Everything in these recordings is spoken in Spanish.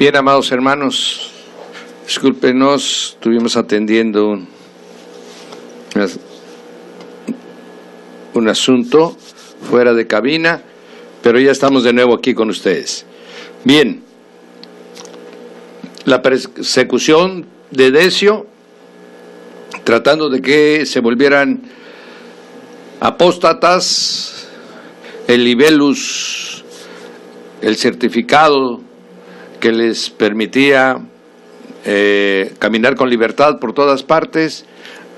Bien, amados hermanos, discúlpenos, estuvimos atendiendo un asunto fuera de cabina, pero ya estamos de nuevo aquí con ustedes. Bien, la persecución de Decio, tratando de que se volvieran apóstatas, el libellus, el certificado que les permitía caminar con libertad por todas partes.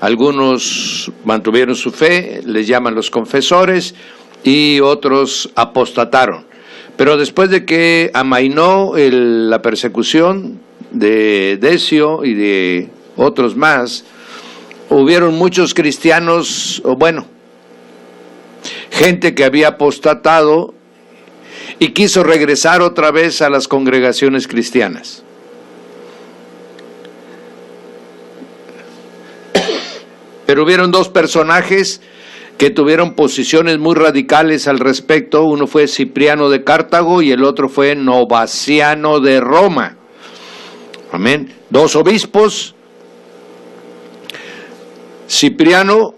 Algunos mantuvieron su fe, les llaman los confesores, y otros apostataron. Pero después de que amainó la persecución de Decio y de otros más, hubieron muchos cristianos, o bueno, gente que había apostatado y quiso regresar otra vez a las congregaciones cristianas. Pero hubieron dos personajes que tuvieron posiciones muy radicales al respecto. Uno fue Cipriano de Cartago y el otro fue Novaciano de Roma. Amén. Dos obispos. Cipriano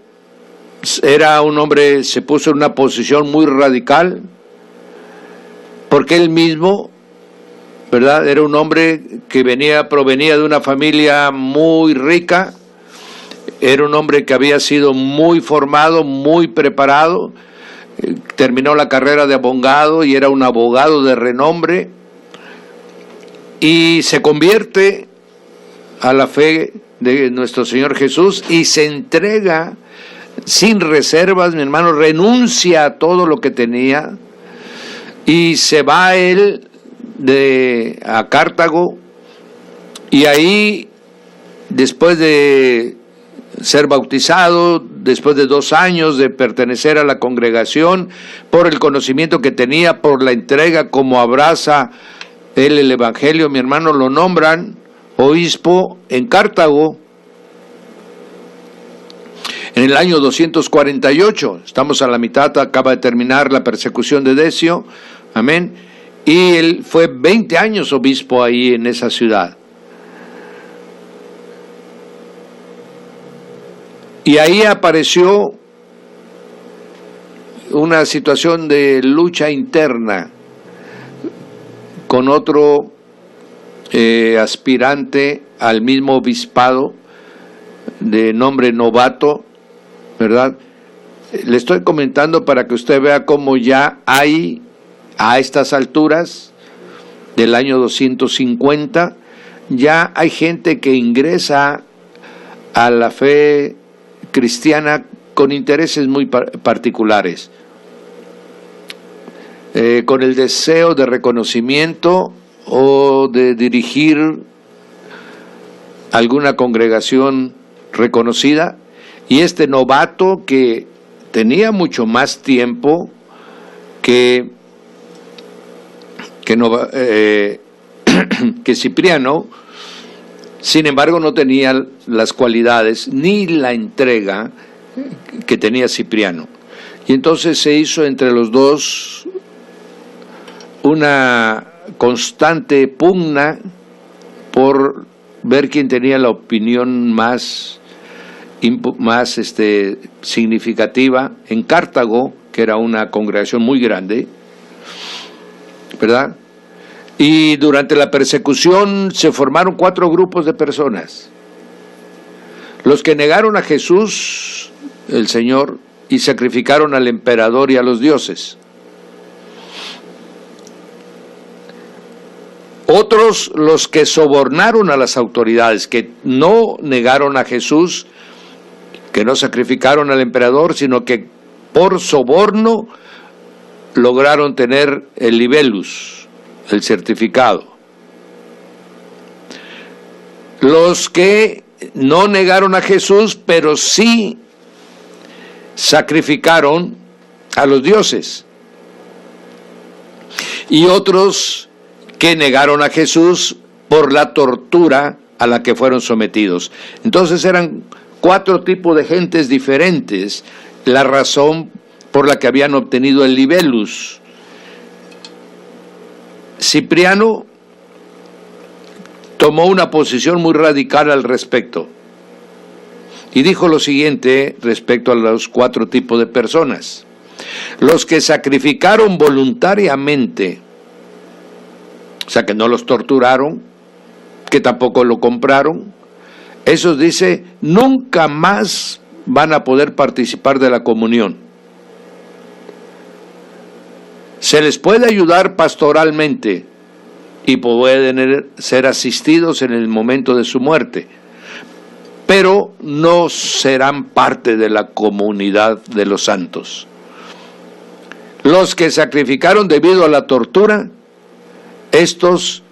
era un hombre, se puso en una posición muy radical, porque él mismo, ¿verdad?, era un hombre que provenía de una familia muy rica. Era un hombre que había sido muy formado, muy preparado, terminó la carrera de abogado y era un abogado de renombre, y se convierte a la fe de nuestro Señor Jesús y se entrega sin reservas, mi hermano, renuncia a todo lo que tenía y se va él a Cartago, y ahí, después de ser bautizado, después de 2 años de pertenecer a la congregación, por el conocimiento que tenía, por la entrega como abraza él el evangelio, mi hermano, lo nombran obispo en Cartago en el año 248. Estamos a la mitad, acaba de terminar la persecución de Decio, amén, y él fue 20 años obispo ahí en esa ciudad. Y ahí apareció una situación de lucha interna con otro aspirante al mismo obispado de nombre Novato, ¿verdad? Le estoy comentando para que usted vea cómo ya hay, a estas alturas del año 250, ya hay gente que ingresa a la fe cristiana con intereses muy particulares, con el deseo de reconocimiento o de dirigir alguna congregación reconocida. Y este Novato, que tenía mucho más tiempo que Cipriano, sin embargo no tenía las cualidades ni la entrega que tenía Cipriano. Y entonces se hizo entre los dos una constante pugna por ver quién tenía la opinión más significativa en Cartago, que era una congregación muy grande, ¿verdad? Y durante la persecución se formaron 4 grupos de personas: los que negaron a Jesús, el Señor, y sacrificaron al emperador y a los dioses; otros, los que sobornaron a las autoridades, que no negaron a Jesús, que no sacrificaron al emperador, sino que por soborno lograron tener el libellus, el certificado. Los que no negaron a Jesús, pero sí sacrificaron a los dioses. Y otros que negaron a Jesús por la tortura a la que fueron sometidos. Entonces eran 4 tipos de gentes diferentes, la razón por la que habían obtenido el libellus. Cipriano tomó una posición muy radical al respecto. Y dijo lo siguiente respecto a los 4 tipos de personas. Los que sacrificaron voluntariamente, o sea que no los torturaron, que tampoco lo compraron, esos, dice, nunca más van a poder participar de la comunión. Se les puede ayudar pastoralmente y pueden ser asistidos en el momento de su muerte, pero no serán parte de la comunidad de los santos. Los que sacrificaron debido a la tortura, estos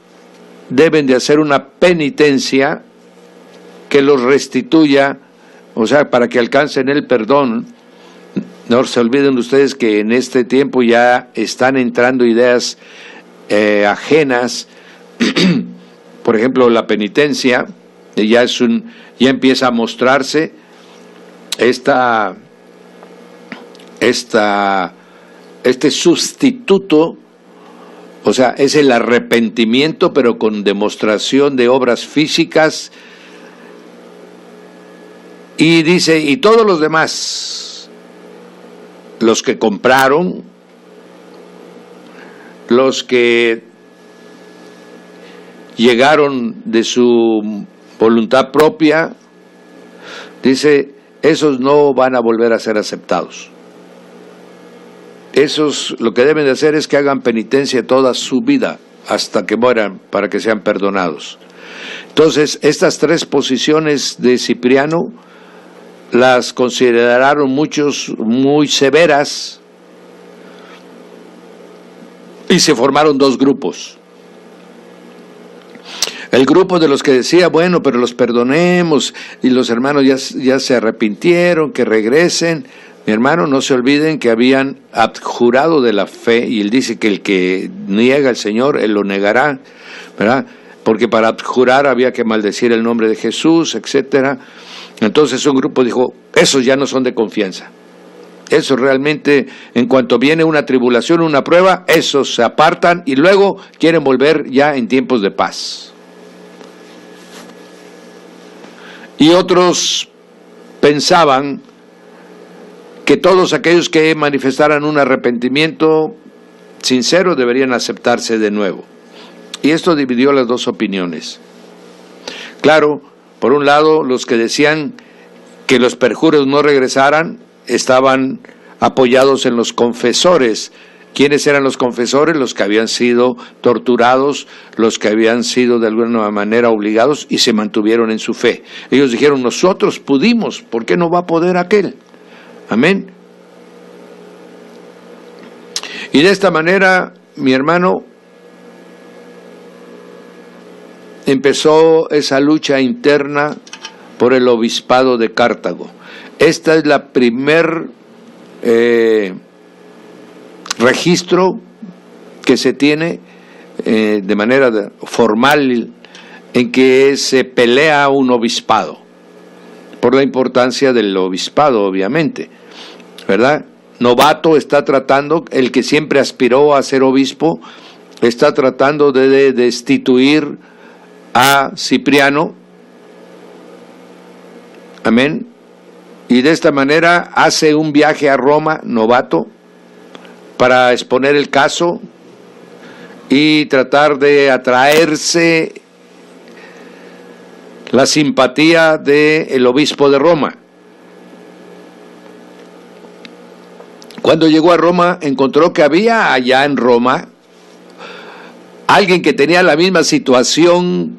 deben de hacer una penitencia que los restituya, o sea, para que alcancen el perdón. No se olviden ustedes que en este tiempo ya están entrando ideas ajenas, por ejemplo, la penitencia, ya empieza a mostrarse este sustituto, o sea, es el arrepentimiento, pero con demostración de obras físicas. Y dice, y todos los demás, los que compraron, los que llegaron de su voluntad propia, dice, esos no van a volver a ser aceptados. Esos lo que deben de hacer es que hagan penitencia toda su vida hasta que mueran para que sean perdonados. Entonces, estas 3 posiciones de Cipriano las consideraron muchos muy severas y se formaron 2 grupos. El grupo de los que decía, bueno, pero los perdonemos y los hermanos ya se arrepintieron, que regresen. Mi hermano, no se olviden que habían abjurado de la fe, y él dice que el que niega al Señor, él lo negará, ¿verdad? Porque para abjurar había que maldecir el nombre de Jesús, etcétera. Entonces un grupo dijo, esos ya no son de confianza. Esos realmente, en cuanto viene una tribulación, una prueba, esos se apartan y luego quieren volver ya en tiempos de paz. Y otros pensaban que todos aquellos que manifestaran un arrepentimiento sincero deberían aceptarse de nuevo. Y esto dividió las 2 opiniones. Claro, por un lado, los que decían que los perjuros no regresaran estaban apoyados en los confesores. ¿Quiénes eran los confesores? Los que habían sido torturados, los que habían sido de alguna manera obligados y se mantuvieron en su fe. Ellos dijeron, nosotros pudimos, ¿por qué no va a poder aquel? Amén. Y de esta manera, mi hermano, empezó esa lucha interna por el obispado de Cartago. Esta es la primer registro que se tiene de manera formal en que se pelea un obispado, por la importancia del obispado, obviamente, ¿verdad? Novato está tratando, el que siempre aspiró a ser obispo, está tratando de destituir a Cipriano, amén, y de esta manera hace un viaje a Roma, Novato, para exponer el caso y tratar de atraerse la simpatía del obispo de Roma. Cuando llegó a Roma, encontró que había allá en Roma alguien que tenía la misma situación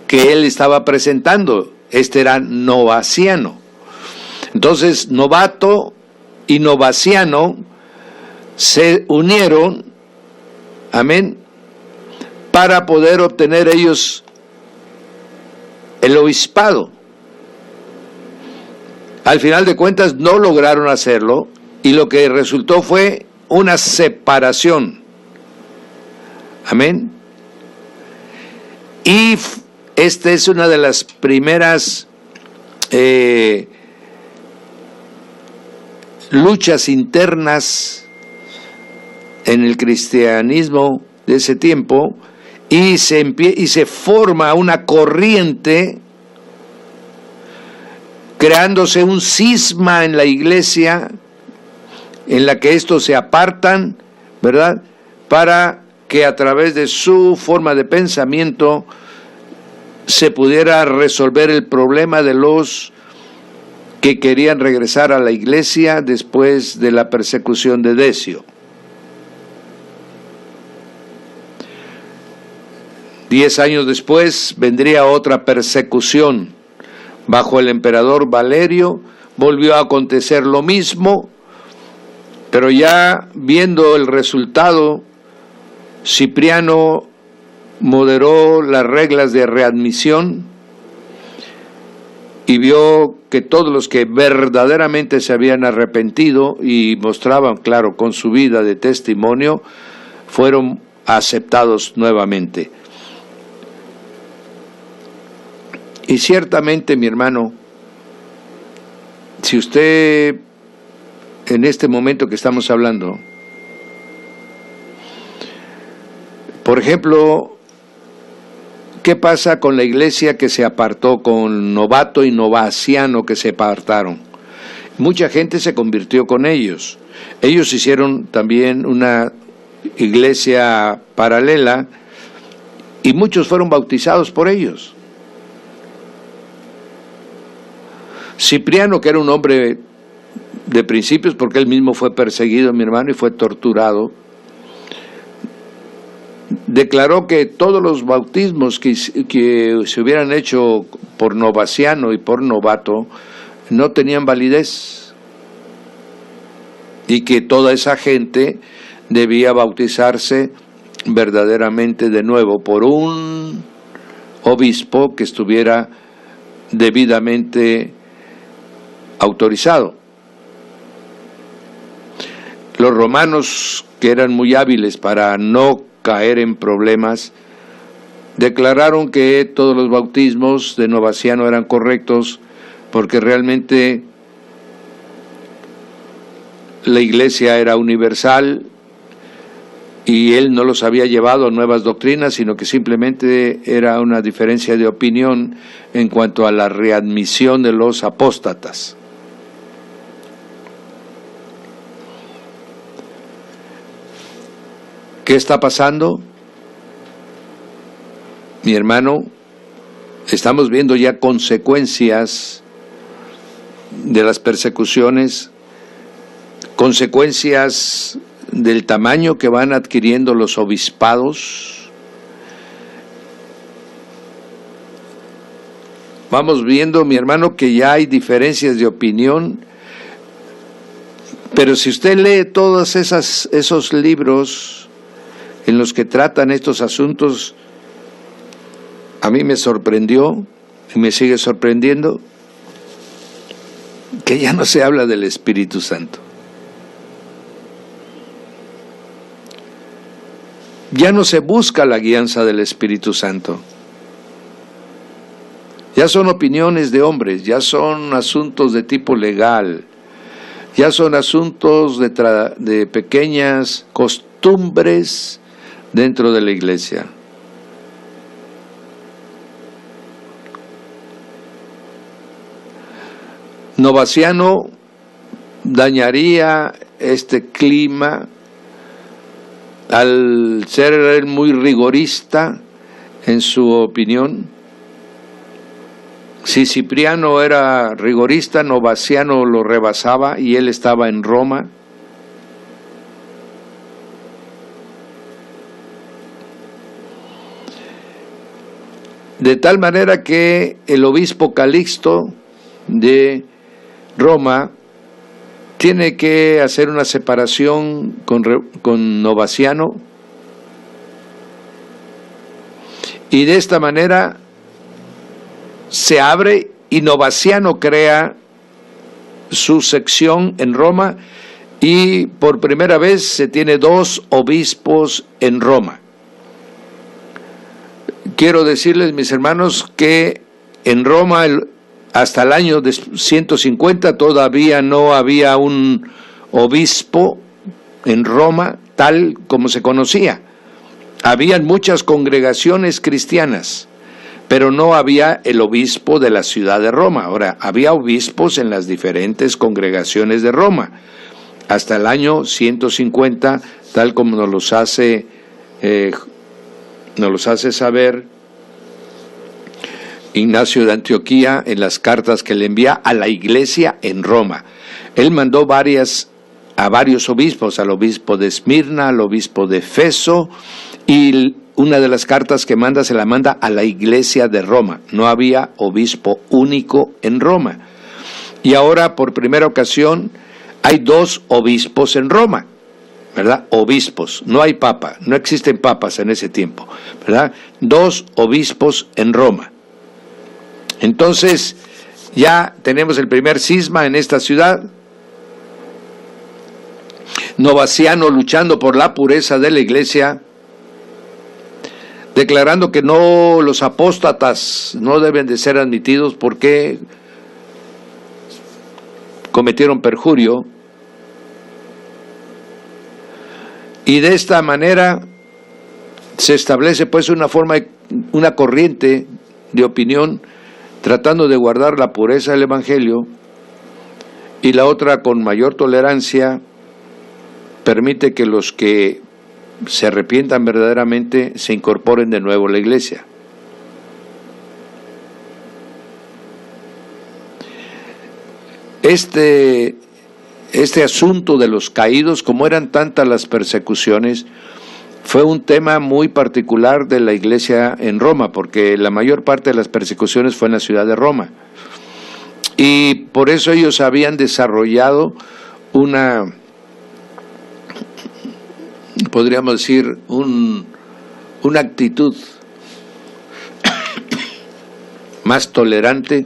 que él estaba presentando. Este era Novaciano. Entonces, Novato y Novaciano se unieron, amén, para poder obtener ellos el obispado. Al final de cuentas no lograron hacerlo y lo que resultó fue una separación. Amén. Y esta es una de las primeras luchas internas en el cristianismo de ese tiempo, y se forma una corriente, creándose un cisma en la iglesia, en la que estos se apartan, ¿verdad?, para que a través de su forma de pensamiento se pudiera resolver el problema de los que querían regresar a la iglesia después de la persecución de Decio. 10 años después vendría otra persecución bajo el emperador Valerio. Volvió a acontecer lo mismo, pero ya viendo el resultado, Cipriano moderó las reglas de readmisión y vio que todos los que verdaderamente se habían arrepentido y mostraban, claro, con su vida de testimonio, fueron aceptados nuevamente. Y ciertamente, mi hermano, si usted en este momento que estamos hablando, por ejemplo, ¿qué pasa con la iglesia que se apartó, con Novato y Novaciano que se apartaron? Mucha gente se convirtió con ellos. Ellos hicieron también una iglesia paralela y muchos fueron bautizados por ellos. Cipriano, que era un hombre de principios, porque él mismo fue perseguido, mi hermano, y fue torturado, declaró que todos los bautismos que se hubieran hecho por Novaciano y por Novato no tenían validez, y que toda esa gente debía bautizarse verdaderamente de nuevo por un obispo que estuviera debidamente autorizado. Los romanos, que eran muy hábiles para no caer en problemas, declararon que todos los bautismos de Novaciano eran correctos, porque realmente la iglesia era universal y él no los había llevado a nuevas doctrinas, sino que simplemente era una diferencia de opinión en cuanto a la readmisión de los apóstatas. ¿Qué está pasando? Mi hermano, estamos viendo ya consecuencias de las persecuciones, consecuencias del tamaño que van adquiriendo los obispados. Vamos viendo, mi hermano, que ya hay diferencias de opinión, pero si usted lee todos esos libros en los que tratan estos asuntos, a mí me sorprendió y me sigue sorprendiendo que ya no se habla del Espíritu Santo. Ya no se busca la guianza del Espíritu Santo. Ya son opiniones de hombres, ya son asuntos de tipo legal, ya son asuntos de pequeñas costumbres dentro de la iglesia. Novaciano dañaría este clima al ser él muy rigorista en su opinión. Si Cipriano era rigorista, Novaciano lo rebasaba y él estaba en Roma. De tal manera que el obispo Calixto de Roma tiene que hacer una separación con Novaciano, y de esta manera se abre y Novaciano crea su sección en Roma, y por primera vez se tiene 2 obispos en Roma. Quiero decirles, mis hermanos, que en Roma hasta el año 150 todavía no había un obispo en Roma tal como se conocía. Habían muchas congregaciones cristianas, pero no había el obispo de la ciudad de Roma. Ahora, había obispos en las diferentes congregaciones de Roma. Hasta el año 150, tal como nos los hace saber Ignacio de Antioquía en las cartas que le envía a la iglesia en Roma. Él mandó a varios obispos, al obispo de Esmirna, al obispo de Efeso, y una de las cartas que manda se la manda a la iglesia de Roma. No había obispo único en Roma. Y ahora, por primera ocasión, hay 2 obispos en Roma, ¿verdad? Obispos, no hay papa, no existen papas en ese tiempo, ¿verdad? 2 obispos en Roma. Entonces, ya tenemos el primer cisma en esta ciudad. Novaciano luchando por la pureza de la iglesia, declarando que los apóstatas no deben de ser admitidos porque cometieron perjurio. Y de esta manera se establece pues una corriente de opinión tratando de guardar la pureza del evangelio, y la otra, con mayor tolerancia, permite que los que se arrepientan verdaderamente se incorporen de nuevo a la iglesia. Este asunto de los caídos, como eran tantas las persecuciones, fue un tema muy particular de la iglesia en Roma, porque la mayor parte de las persecuciones fue en la ciudad de Roma. Y por eso ellos habían desarrollado una, podríamos decir, una actitud más tolerante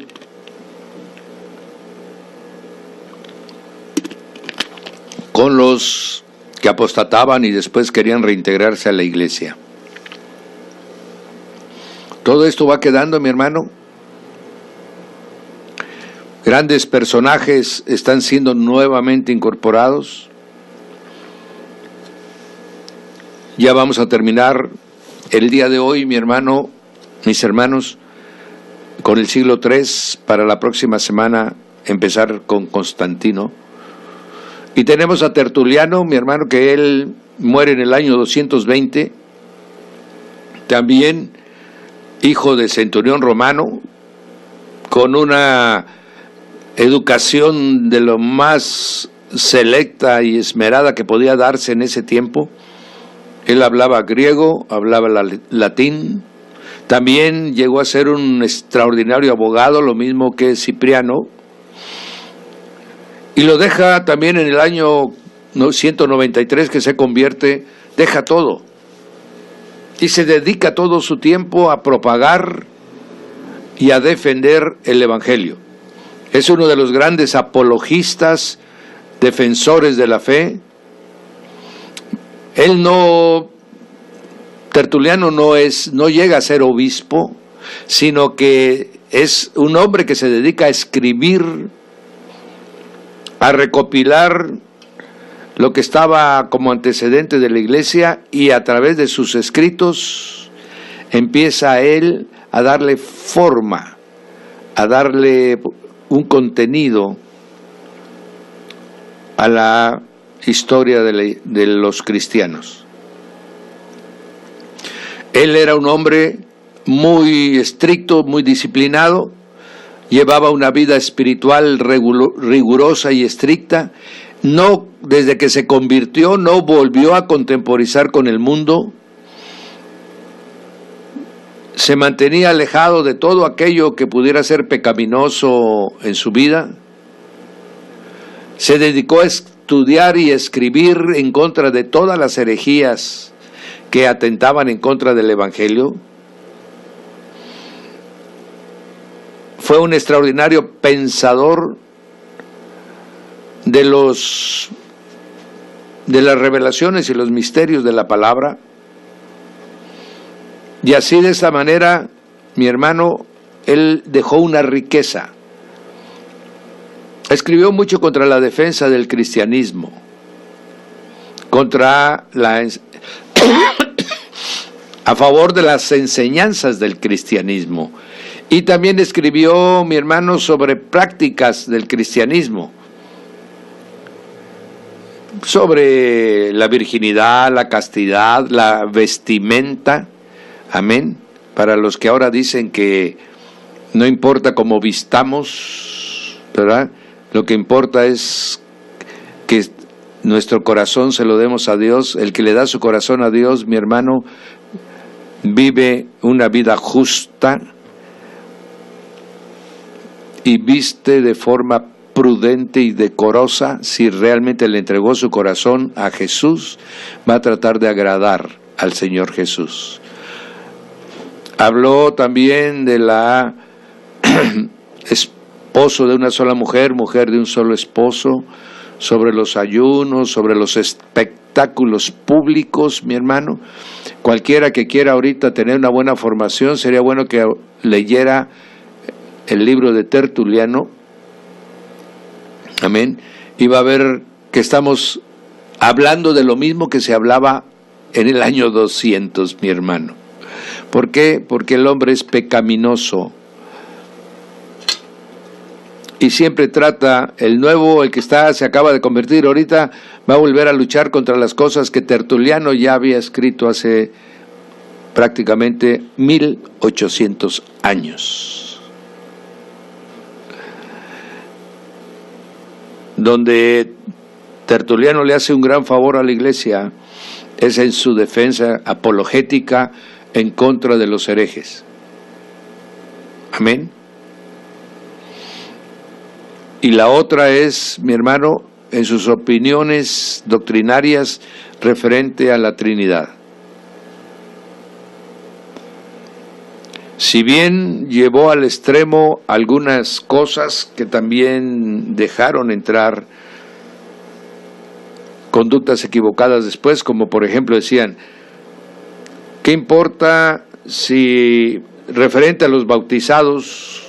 con los que apostataban y después querían reintegrarse a la iglesia. Todo esto va quedando, mi hermano. Grandes personajes están siendo nuevamente incorporados. Ya vamos a terminar el día de hoy, mi hermano, mis hermanos, con el siglo III, para la próxima semana empezar con Constantino. Y tenemos a Tertuliano, mi hermano, que él muere en el año 220, también hijo de centurión romano, con una educación de lo más selecta y esmerada que podía darse en ese tiempo. Él hablaba griego, hablaba latín, también llegó a ser un extraordinario abogado, lo mismo que Cipriano, y lo deja también en el año 193, que se convierte, deja todo, y se dedica todo su tiempo a propagar y a defender el evangelio. Es uno de los grandes apologistas, defensores de la fe. Tertuliano no llega a ser obispo, sino que es un hombre que se dedica a escribir, a recopilar lo que estaba como antecedente de la iglesia, y a través de sus escritos empieza él a darle forma, a darle un contenido a la historia de los cristianos. Él era un hombre muy estricto, muy disciplinado, llevaba una vida espiritual rigurosa y estricta. No, desde que se convirtió, no volvió a contemporizar con el mundo. Se mantenía alejado de todo aquello que pudiera ser pecaminoso en su vida. Se dedicó a estudiar y escribir en contra de todas las herejías que atentaban en contra del evangelio. Fue un extraordinario pensador de las revelaciones y los misterios de la palabra. Y así, de esta manera, mi hermano, él dejó una riqueza. Escribió mucho contra la defensa del cristianismo, contra a favor de las enseñanzas del cristianismo. Y también escribió, mi hermano, sobre prácticas del cristianismo, sobre la virginidad, la castidad, la vestimenta, amén, para los que ahora dicen que no importa cómo vistamos, ¿verdad? Lo que importa es que nuestro corazón se lo demos a Dios. El que le da su corazón a Dios, mi hermano, vive una vida justa y viste de forma prudente y decorosa. Si realmente le entregó su corazón a Jesús, va a tratar de agradar al Señor Jesús. Habló también de la esposo de una sola mujer, mujer de un solo esposo, sobre los ayunos, sobre los espectáculos públicos, mi hermano. Cualquiera que quiera ahorita tener una buena formación, sería bueno que leyera el libro de Tertuliano, amén, y va a ver que estamos hablando de lo mismo que se hablaba en el año 200, mi hermano. ¿Por qué? Porque el hombre es pecaminoso y siempre trata, el nuevo, el que se acaba de convertir ahorita, va a volver a luchar contra las cosas que Tertuliano ya había escrito hace prácticamente 1800 años. Donde Tertuliano le hace un gran favor a la iglesia es en su defensa apologética en contra de los herejes. Amén. Y la otra es, mi hermano, en sus opiniones doctrinarias referente a la Trinidad. Si bien llevó al extremo algunas cosas que también dejaron entrar conductas equivocadas después, como por ejemplo decían, ¿qué importa si referente a los bautizados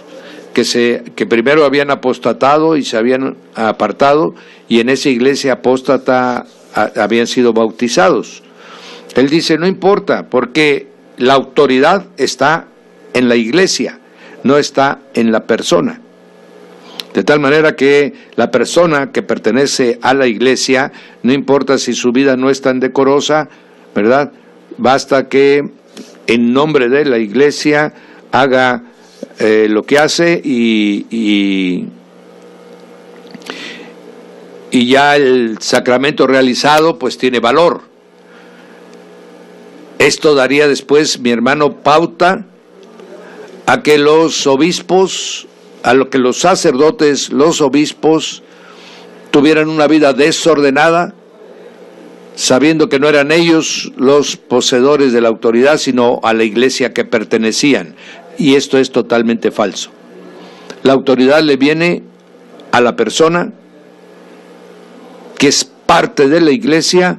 que primero habían apostatado y se habían apartado y en esa iglesia apóstata habían sido bautizados? Él dice, no importa, porque la autoridad está en la iglesia, no está en la persona. De tal manera que la persona que pertenece a la iglesia, no importa si su vida no es tan decorosa, ¿verdad? Basta que en nombre de la iglesia haga lo que hace y ya el sacramento realizado pues tiene valor. Esto daría después, mi hermano, pauta a que los obispos, a lo que los sacerdotes, los obispos, tuvieran una vida desordenada, sabiendo que no eran ellos los poseedores de la autoridad, sino a la iglesia que pertenecían. Y esto es totalmente falso. La autoridad le viene a la persona que es parte de la iglesia,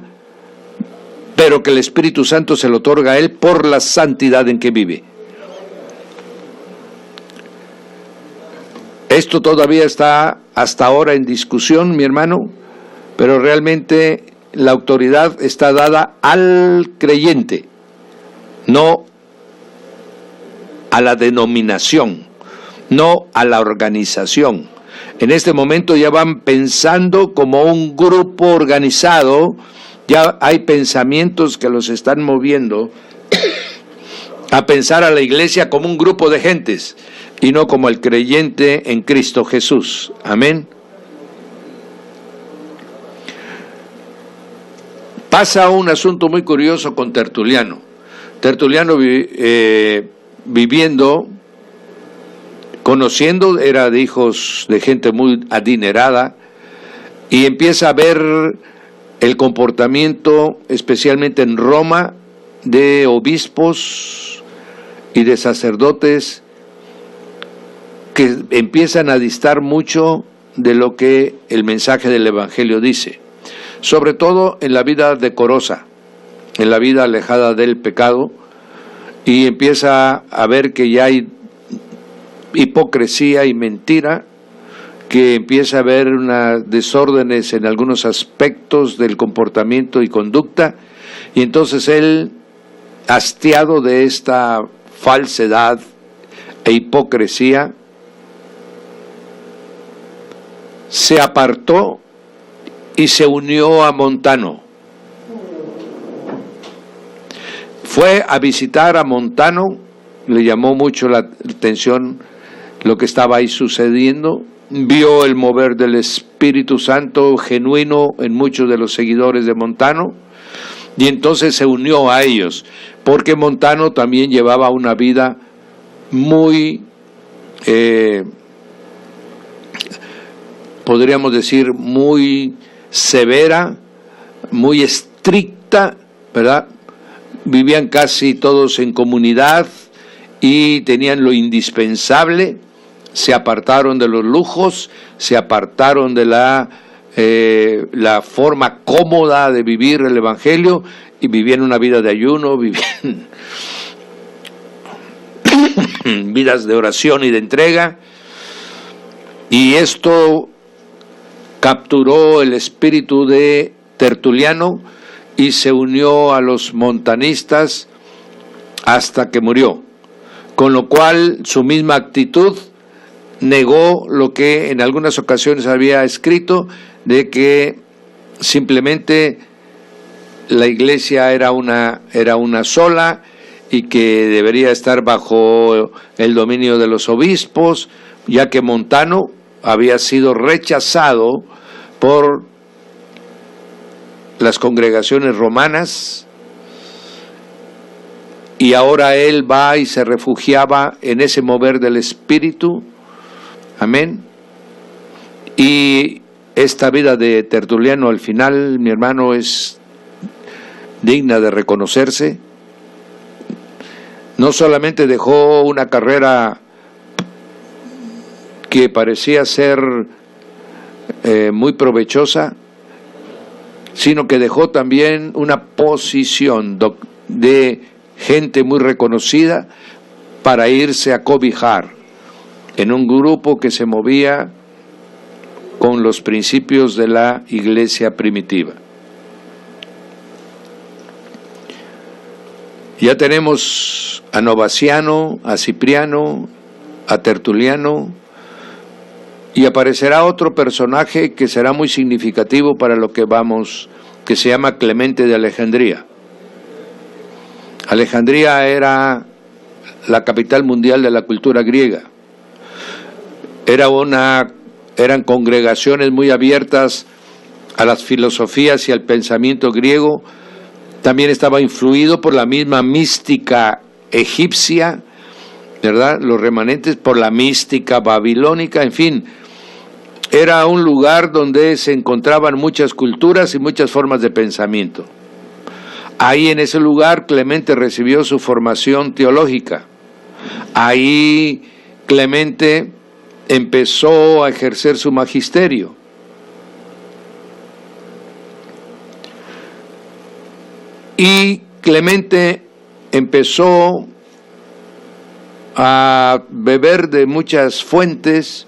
pero que el Espíritu Santo se lo otorga a él por la santidad en que vive. Esto todavía está hasta ahora en discusión, mi hermano, pero realmente la autoridad está dada al creyente, no a la denominación, no a la organización. En este momento ya van pensando como un grupo organizado, ya hay pensamientos que los están moviendo a pensar a la iglesia como un grupo de gentes y no como el creyente en Cristo Jesús. Amén. Pasa un asunto muy curioso con Tertuliano. Tertuliano viviendo, conociendo, era de hijos de gente muy adinerada, y empieza a ver el comportamiento, especialmente en Roma, de obispos y de sacerdotes que empiezan a distar mucho de lo que el mensaje del Evangelio dice, sobre todo en la vida decorosa, en la vida alejada del pecado, y empieza a ver que ya hay hipocresía y mentira, que empieza a haber unas desórdenes en algunos aspectos del comportamiento y conducta, y entonces él hastiado de esta falsedad e hipocresía, se apartó y se unió a Montano. Fue a visitar a Montano, le llamó mucho la atención lo que estaba ahí sucediendo, vio el mover del Espíritu Santo genuino en muchos de los seguidores de Montano, y entonces se unió a ellos, porque Montano también llevaba una vida muy, podríamos decir, muy severa, muy estricta, ¿verdad? Vivían casi todos en comunidad y tenían lo indispensable, se apartaron de los lujos, se apartaron de la forma cómoda de vivir el Evangelio y vivían una vida de ayuno, vivían vidas de oración y de entrega, y esto capturó el espíritu de Tertuliano y se unió a los montanistas hasta que murió, con lo cual su misma actitud negó lo que en algunas ocasiones había escrito, de que simplemente la iglesia era una sola y que debería estar bajo el dominio de los obispos, ya que Montano había sido rechazado por las congregaciones romanas, y ahora él va y se refugiaba en ese mover del Espíritu. Amén. Y esta vida de Tertuliano al final, mi hermano, es digna de reconocerse. No solamente dejó una carrera que parecía ser muy provechosa, sino que dejó también una posición de gente muy reconocida para irse a cobijar en un grupo que se movía con los principios de la iglesia primitiva. Ya tenemos a Novaciano, a Cipriano, a Tertuliano, y aparecerá otro personaje que será muy significativo para lo que vamos, que se llama Clemente de Alejandría. Alejandría era la capital mundial de la cultura griega. Eran congregaciones muy abiertas a las filosofías y al pensamiento griego. También estaba influido por la misma mística egipcia, ¿verdad? Los remanentes por la mística babilónica, en fin. Era un lugar donde se encontraban muchas culturas y muchas formas de pensamiento. Ahí en ese lugar Clemente recibió su formación teológica. Ahí Clemente empezó a ejercer su magisterio. Y Clemente empezó a beber de muchas fuentes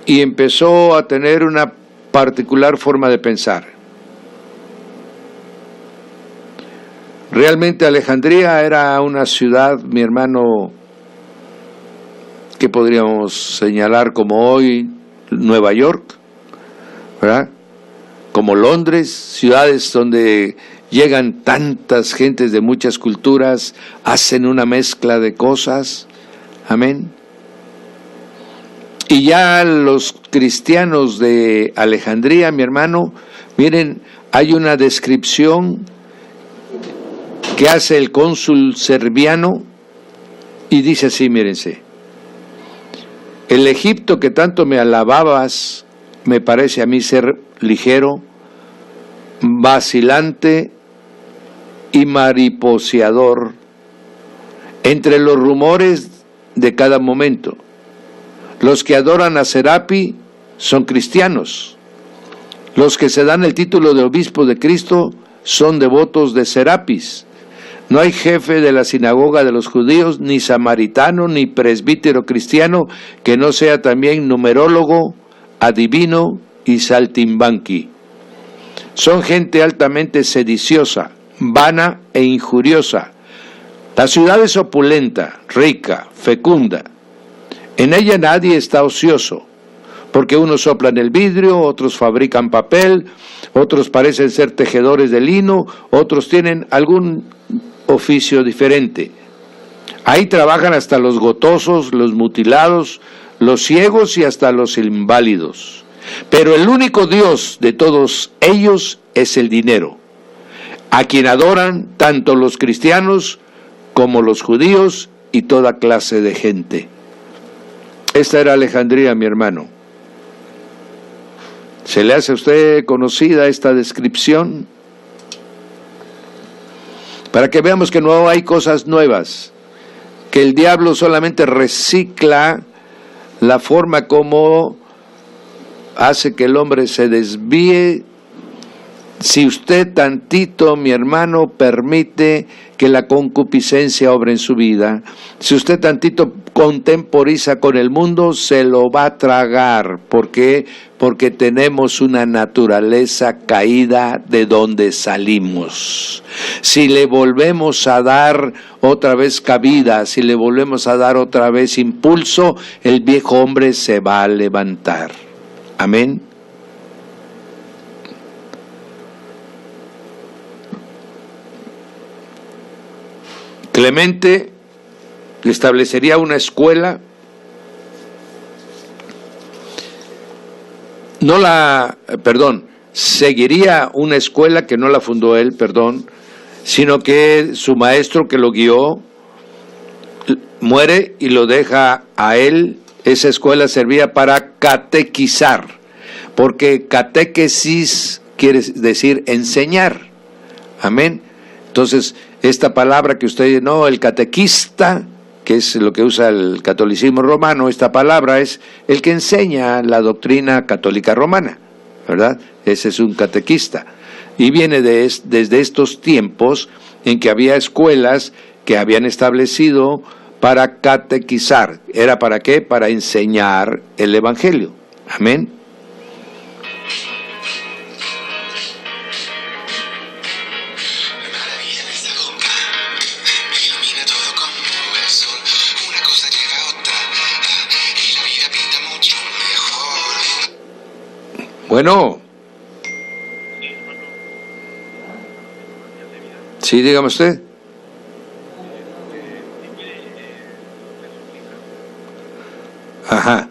y empezó a tener una particular forma de pensar. Realmente Alejandría era una ciudad, mi hermano, que podríamos señalar como hoy Nueva York, ¿verdad? Como Londres, ciudades donde llegan tantas gentes de muchas culturas, hacen una mezcla de cosas, amén. Y ya los cristianos de Alejandría, mi hermano, miren, hay una descripción que hace el cónsul Serviano y dice así, mírense: el Egipto que tanto me alababas me parece a mí ser ligero, vacilante y mariposeador entre los rumores de cada momento. Los que adoran a Serapi son cristianos. Los que se dan el título de obispo de Cristo son devotos de Serapis. No hay jefe de la sinagoga de los judíos, ni samaritano, ni presbítero cristiano, que no sea también numerólogo, adivino y saltimbanqui. Son gente altamente sediciosa, vana e injuriosa. La ciudad es opulenta, rica, fecunda. En ella nadie está ocioso, porque unos soplan el vidrio, otros fabrican papel, otros parecen ser tejedores de lino, otros tienen algún oficio diferente. Ahí trabajan hasta los gotosos, los mutilados, los ciegos y hasta los inválidos. Pero el único Dios de todos ellos es el dinero, a quien adoran tanto los cristianos como los judíos y toda clase de gente. Esta era Alejandría, mi hermano. ¿Se le hace a usted conocida esta descripción? Para que veamos que no hay cosas nuevas, que el diablo solamente recicla la forma como hace que el hombre se desvíe. Si usted tantito, mi hermano, permite que la concupiscencia obre en su vida, si usted tantito contemporiza con el mundo, se lo va a tragar. ¿Por qué? Porque tenemos una naturaleza caída de donde salimos. Si le volvemos a dar otra vez cabida, si le volvemos a dar otra vez impulso, el viejo hombre se va a levantar. Amén. Clemente establecería una escuela, seguiría una escuela que no la fundó él, sino que su maestro que lo guió muere y lo deja a él. Esa escuela servía para catequizar, porque catequesis quiere decir enseñar. Amén. Entonces, esta palabra que usted, el catequista, que es lo que usa el catolicismo romano, esta palabra es el que enseña la doctrina católica romana, ¿verdad? Ese es un catequista. Y viene desde estos tiempos en que había escuelas que habían establecido para catequizar. ¿Era para qué? Para enseñar el Evangelio. Amén. Bueno. Sí, dígame usted. Ajá.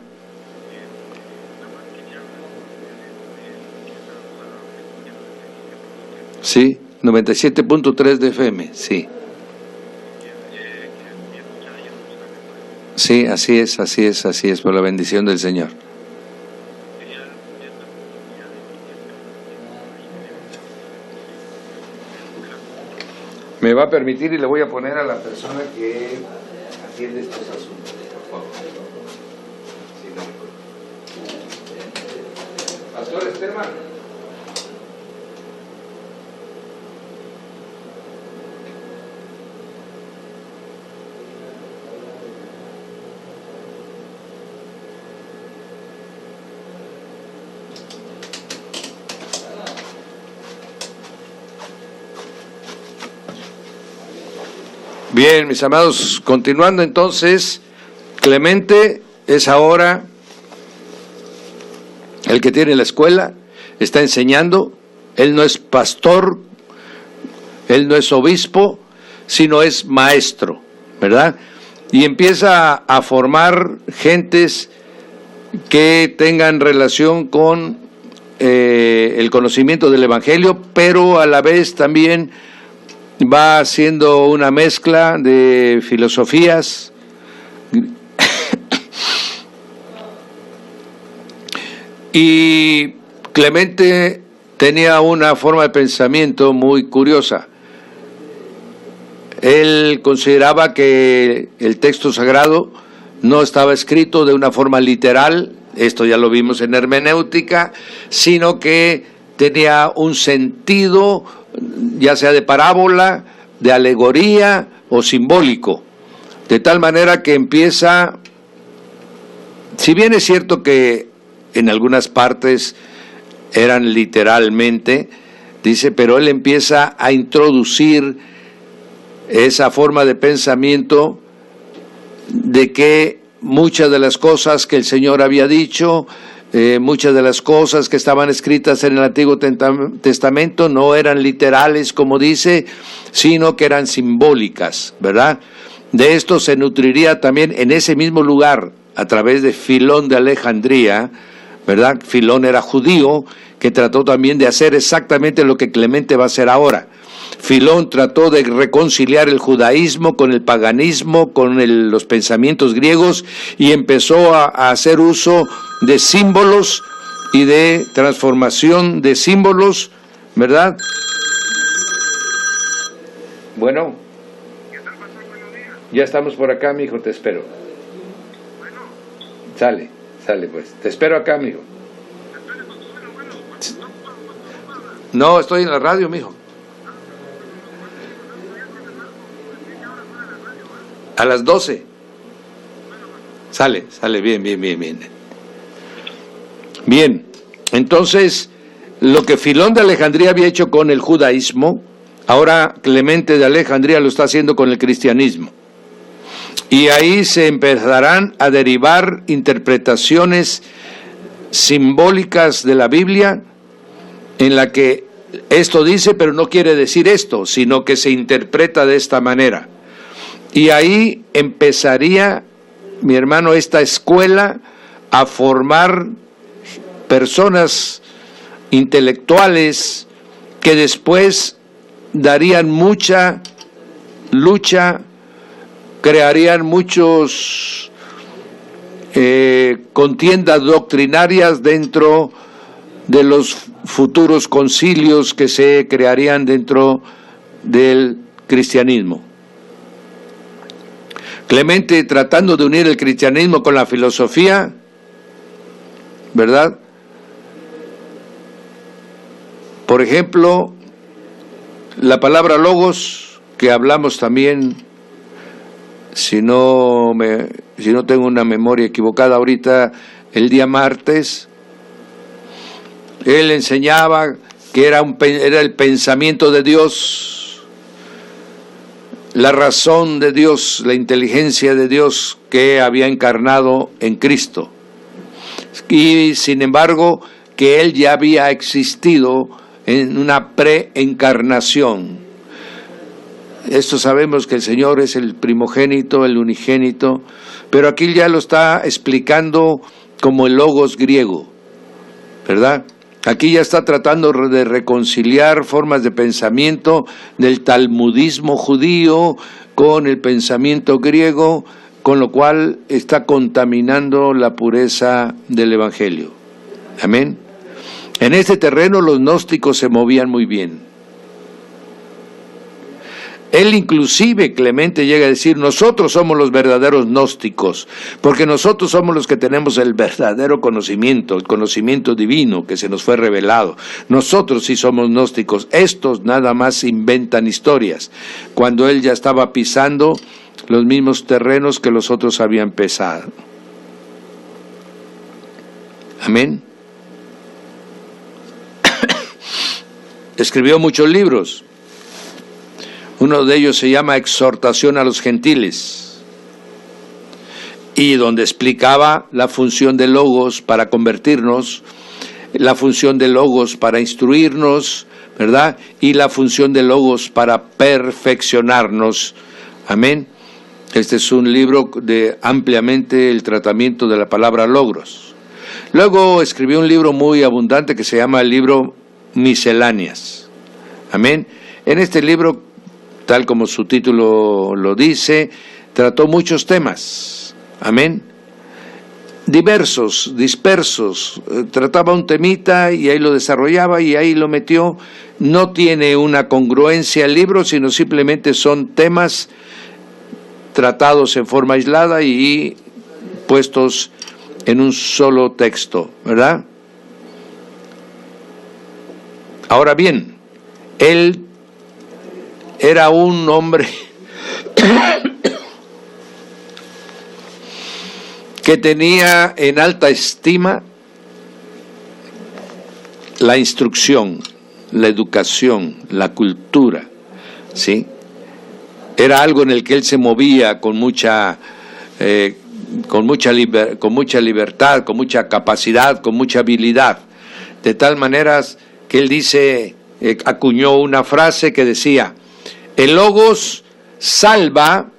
Sí, 97.3 de FM, sí. Sí, así es, por la bendición del Señor. Me va a permitir y le voy a poner a la persona que atiende estos asuntos, por favor. Pastor Esteban. Bien, mis amados, continuando entonces, Clemente es ahora el que tiene la escuela, está enseñando. Él no es pastor, él no es obispo, sino es maestro, ¿verdad? Y empieza a formar gentes que tengan relación con el conocimiento del Evangelio, pero a la vez también va haciendo una mezcla de filosofías. Y Clemente tenía una forma de pensamiento muy curiosa. Él consideraba que el texto sagrado no estaba escrito de una forma literal, esto ya lo vimos en hermenéutica, sino que tenía un sentido, ya sea de parábola, de alegoría o simbólico, de tal manera que empieza, si bien es cierto que en algunas partes eran literalmente, Dice, pero él empieza a introducir esa forma de pensamiento de que muchas de las cosas que el Señor había dicho, muchas de las cosas que estaban escritas en el Antiguo Testamento no eran literales, como dice, sino que eran simbólicas, ¿verdad? De esto se nutriría también en ese mismo lugar, a través de Filón de Alejandría, ¿verdad? Filón era judío, que trató también de hacer exactamente lo que Clemente va a hacer ahora. Filón trató de reconciliar el judaísmo con el paganismo, con los pensamientos griegos, y empezó a hacer uso de símbolos y de transformación de símbolos, ¿verdad? Bueno, ya estamos por acá, mijo, te espero. Sale pues, te espero acá, mijo. No, estoy en la radio, mijo. A las 12. Sale, bien. Bien, entonces, lo que Filón de Alejandría había hecho con el judaísmo, ahora Clemente de Alejandría lo está haciendo con el cristianismo. Y ahí se empezarán a derivar interpretaciones simbólicas de la Biblia, en la que esto dice, pero no quiere decir esto, sino que se interpreta de esta manera. Y ahí empezaría, mi hermano, esta escuela a formar personas intelectuales que después darían mucha lucha, crearían muchos contiendas doctrinarias dentro de los futuros concilios que se crearían dentro del cristianismo. Clemente, tratando de unir el cristianismo con la filosofía, ¿verdad? Por ejemplo, la palabra logos, que hablamos también, si no tengo una memoria equivocada ahorita, el día martes, él enseñaba que era el pensamiento de Dios, la razón de Dios, la inteligencia de Dios que había encarnado en Cristo. Y sin embargo, que Él ya había existido en una preencarnación. Esto sabemos que el Señor es el primogénito, el unigénito, pero aquí ya lo está explicando como el logos griego, ¿verdad? Aquí ya está tratando de reconciliar formas de pensamiento del talmudismo judío con el pensamiento griego, con lo cual está contaminando la pureza del Evangelio. Amén. En este terreno los gnósticos se movían muy bien. Él inclusive, Clemente, llega a decir, nosotros somos los verdaderos gnósticos, porque nosotros somos los que tenemos el verdadero conocimiento, el conocimiento divino que se nos fue revelado. Nosotros sí somos gnósticos, estos nada más inventan historias, cuando él ya estaba pisando los mismos terrenos que los otros habían pisado. Amén. Escribió muchos libros. Uno de ellos se llama Exhortación a los Gentiles, y donde explicaba la función de logos para convertirnos, la función de logos para instruirnos, ¿verdad? Y la función de logos para perfeccionarnos. Amén. Este es un libro de ampliamente el tratamiento de la palabra logos. Luego escribió un libro muy abundante que se llama el libro Misceláneas. Amén. En este libro, tal como su título lo dice, trató muchos temas, amén, diversos, dispersos, trataba un temita y ahí lo desarrollaba y ahí lo metió. No tiene una congruencia el libro, sino simplemente son temas tratados en forma aislada y puestos en un solo texto, ¿verdad? Ahora bien, él era un hombre que tenía en alta estima la instrucción, la educación, la cultura, ¿sí? Era algo en el que él se movía con mucha libertad, con mucha capacidad, con mucha habilidad, de tal manera que él dice, acuñó una frase que decía: el logos salva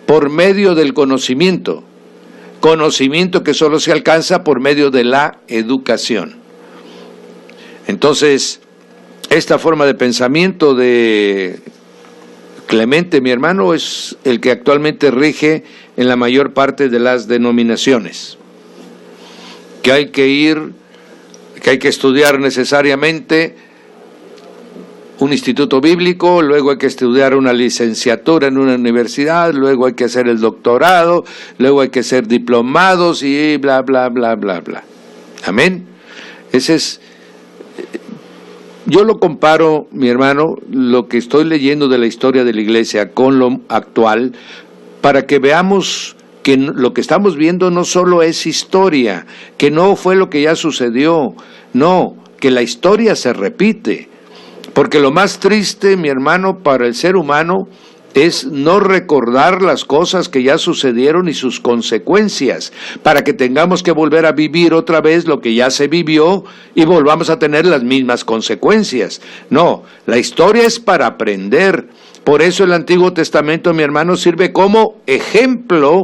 por medio del conocimiento que solo se alcanza por medio de la educación. Entonces, esta forma de pensamiento de Clemente, mi hermano, es el que actualmente rige en la mayor parte de las denominaciones. Que hay que estudiar necesariamente un instituto bíblico, luego hay que estudiar una licenciatura en una universidad, luego hay que hacer el doctorado, luego hay que ser diplomados y bla, bla, bla, bla, bla. Amén. Yo lo comparo, mi hermano, lo que estoy leyendo de la historia de la iglesia con lo actual, para que veamos que lo que estamos viendo no solo es historia, que no fue lo que ya sucedió, no, que la historia se repite. Porque lo más triste, mi hermano, para el ser humano es no recordar las cosas que ya sucedieron y sus consecuencias, para que tengamos que volver a vivir otra vez lo que ya se vivió y volvamos a tener las mismas consecuencias. No, la historia es para aprender. Por eso el Antiguo Testamento, mi hermano, sirve como ejemplo.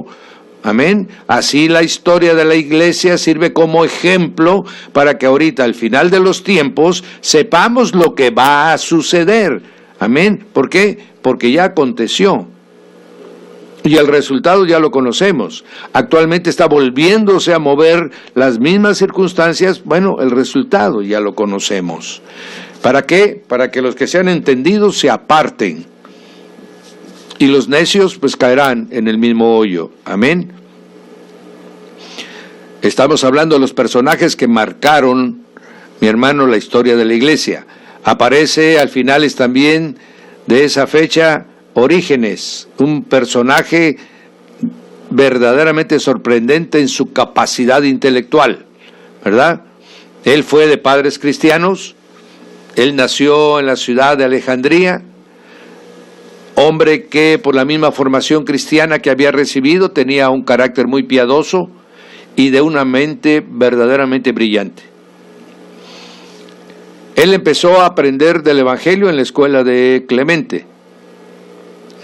Amén. Así la historia de la iglesia sirve como ejemplo para que ahorita, al final de los tiempos, sepamos lo que va a suceder. Amén. ¿Por qué? Porque ya aconteció. Y el resultado ya lo conocemos. Actualmente está volviéndose a mover las mismas circunstancias. Bueno, el resultado ya lo conocemos. ¿Para qué? Para que los que sean entendidos se aparten. Y los necios pues caerán en el mismo hoyo. Amén. Estamos hablando de los personajes que marcaron, mi hermano, la historia de la iglesia. Aparece al finales también de esa fecha Orígenes, un personaje verdaderamente sorprendente en su capacidad intelectual, ¿verdad? Él fue de padres cristianos, él nació en la ciudad de Alejandría, hombre que por la misma formación cristiana que había recibido tenía un carácter muy piadoso y de una mente verdaderamente brillante. Él empezó a aprender del Evangelio en la escuela de Clemente.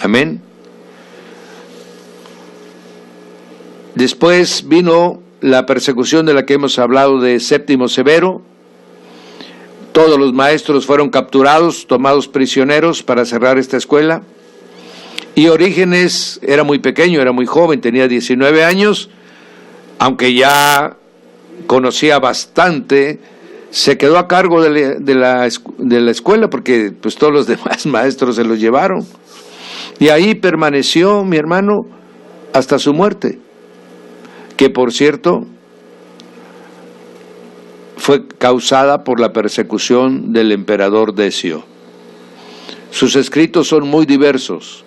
Amén. Después vino la persecución de la que hemos hablado de Séptimo Severo. Todos los maestros fueron capturados, tomados prisioneros para cerrar esta escuela. Y Orígenes era muy pequeño, era muy joven, tenía 19 años, aunque ya conocía bastante, se quedó a cargo de la escuela porque pues todos los demás maestros se los llevaron. Y ahí permaneció, mi hermano, hasta su muerte, que por cierto fue causada por la persecución del emperador Decio. Sus escritos son muy diversos,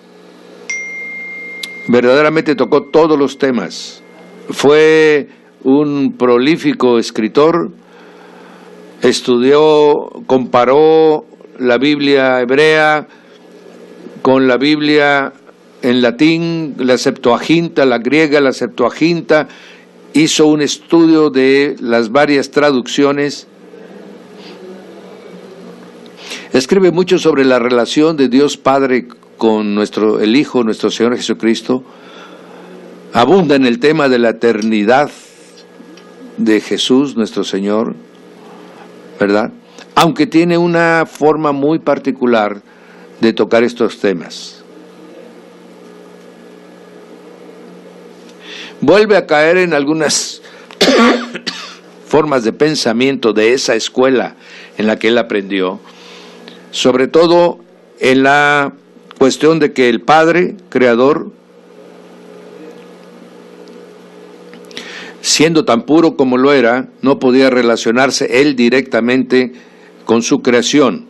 verdaderamente tocó todos los temas. Fue un prolífico escritor, comparó la Biblia hebrea con la Biblia en latín, la Septuaginta, la griega, la Septuaginta, hizo un estudio de las varias traducciones. Escribe mucho sobre la relación de Dios Padre con el Hijo, nuestro Señor Jesucristo. Abunda en el tema de la eternidad de Jesús, nuestro Señor, ¿verdad? Aunque tiene una forma muy particular de tocar estos temas. Vuelve a caer en algunas formas de pensamiento de esa escuela en la que él aprendió, sobre todo en la cuestión de que el Padre Creador, siendo tan puro como lo era, no podía relacionarse él directamente con su creación.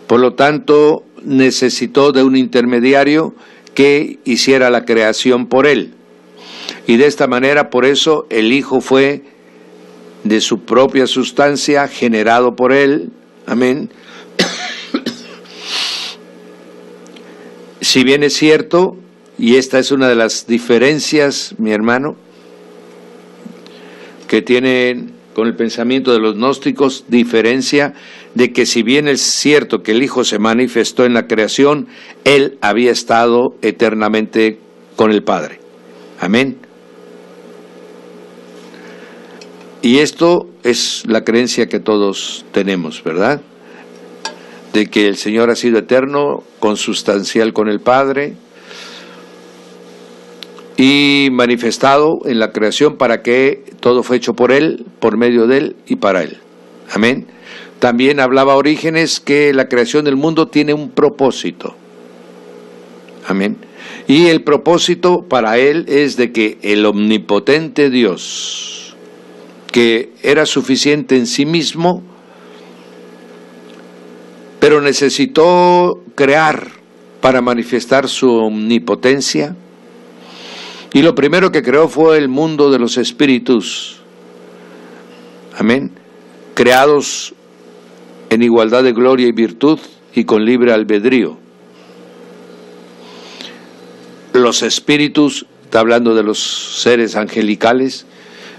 Por lo tanto, necesitó de un intermediario que hiciera la creación por él. Y de esta manera, por eso, el Hijo fue de su propia sustancia, generado por él, amén, si bien es cierto, y esta es una de las diferencias, mi hermano, que tienen con el pensamiento de los gnósticos, diferencia de que si bien es cierto que el Hijo se manifestó en la creación, Él había estado eternamente con el Padre. Amén. Y esto es la creencia que todos tenemos, ¿verdad? De que el Señor ha sido eterno, consustancial con el Padre, y manifestado en la creación para que todo fue hecho por Él, por medio de Él y para Él. Amén. También hablaba Orígenes que la creación del mundo tiene un propósito. Amén. Y el propósito para Él es de que el omnipotente Dios, que era suficiente en sí mismo, pero necesitó crear para manifestar su omnipotencia, y lo primero que creó fue el mundo de los espíritus. Amén. Creados en igualdad de gloria y virtud y con libre albedrío. Los espíritus, está hablando de los seres angelicales,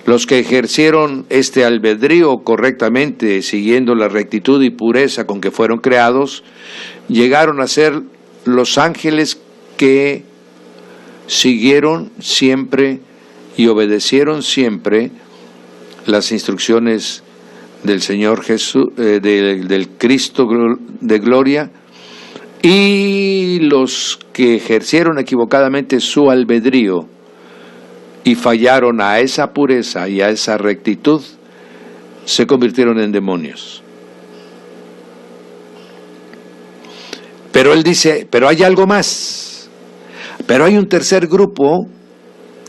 los que ejercieron este albedrío correctamente, siguiendo la rectitud y pureza con que fueron creados, llegaron a ser los ángeles que siguieron siempre y obedecieron siempre las instrucciones del Señor Jesús, del Cristo de gloria, y los que ejercieron equivocadamente su albedrío y fallaron a esa pureza y a esa rectitud, se convirtieron en demonios. Pero él dice, pero hay algo más. Pero hay un tercer grupo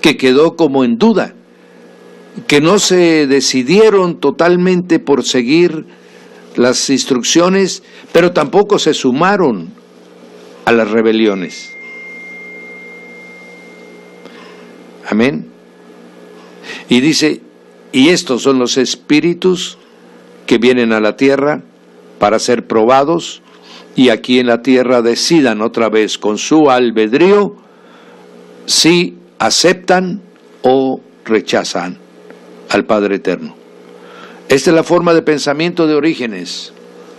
que quedó como en duda, que no se decidieron totalmente por seguir las instrucciones, pero tampoco se sumaron a las rebeliones. Amén. Y dice, y estos son los espíritus que vienen a la tierra para ser probados, y aquí en la tierra decidan otra vez con su albedrío si aceptan o rechazan al Padre Eterno. Esta es la forma de pensamiento de Orígenes.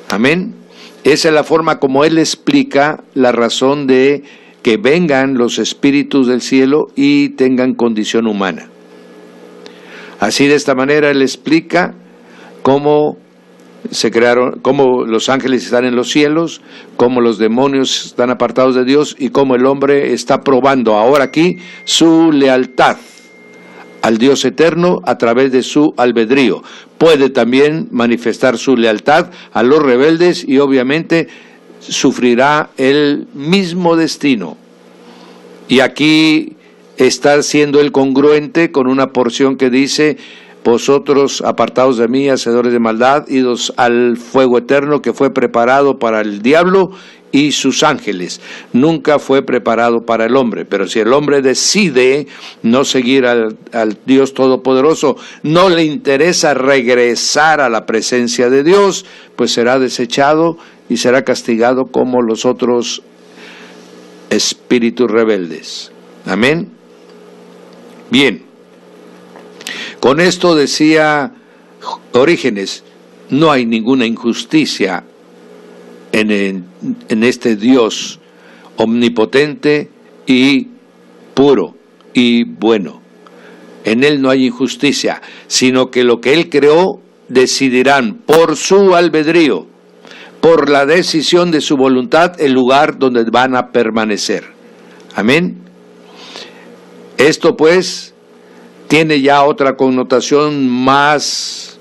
Amén. Esa es la forma como él explica la razón de que vengan los espíritus del cielo y tengan condición humana. Así, de esta manera él explica cómo se crearon, cómo los ángeles están en los cielos, cómo los demonios están apartados de Dios y cómo el hombre está probando ahora aquí su lealtad al Dios eterno a través de su albedrío. Puede también manifestar su lealtad a los rebeldes y obviamente sufrirá el mismo destino. Y aquí está siendo él congruente con una porción que dice: vosotros apartados de mí, hacedores de maldad, idos al fuego eterno que fue preparado para el diablo y sus ángeles. Nunca fue preparado para el hombre, pero si el hombre decide no seguir al Dios Todopoderoso, no le interesa regresar a la presencia de Dios, pues será desechado y será castigado como los otros espíritus rebeldes. Amén. Bien. Con esto decía Orígenes, no hay ninguna injusticia en este Dios omnipotente y puro y bueno. En Él no hay injusticia, sino que lo que Él creó decidirán por su albedrío, por la decisión de su voluntad, el lugar donde van a permanecer. Amén. Esto pues tiene ya otra connotación más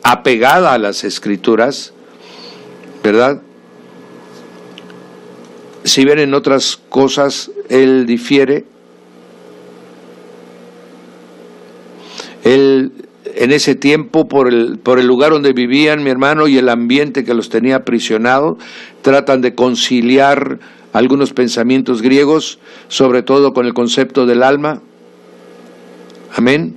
apegada a las Escrituras, ¿verdad? Si bien en otras cosas él difiere, él en ese tiempo, por el lugar donde vivían, mi hermano, y el ambiente que los tenía aprisionados, tratan de conciliar algunos pensamientos griegos, sobre todo con el concepto del alma. Amén.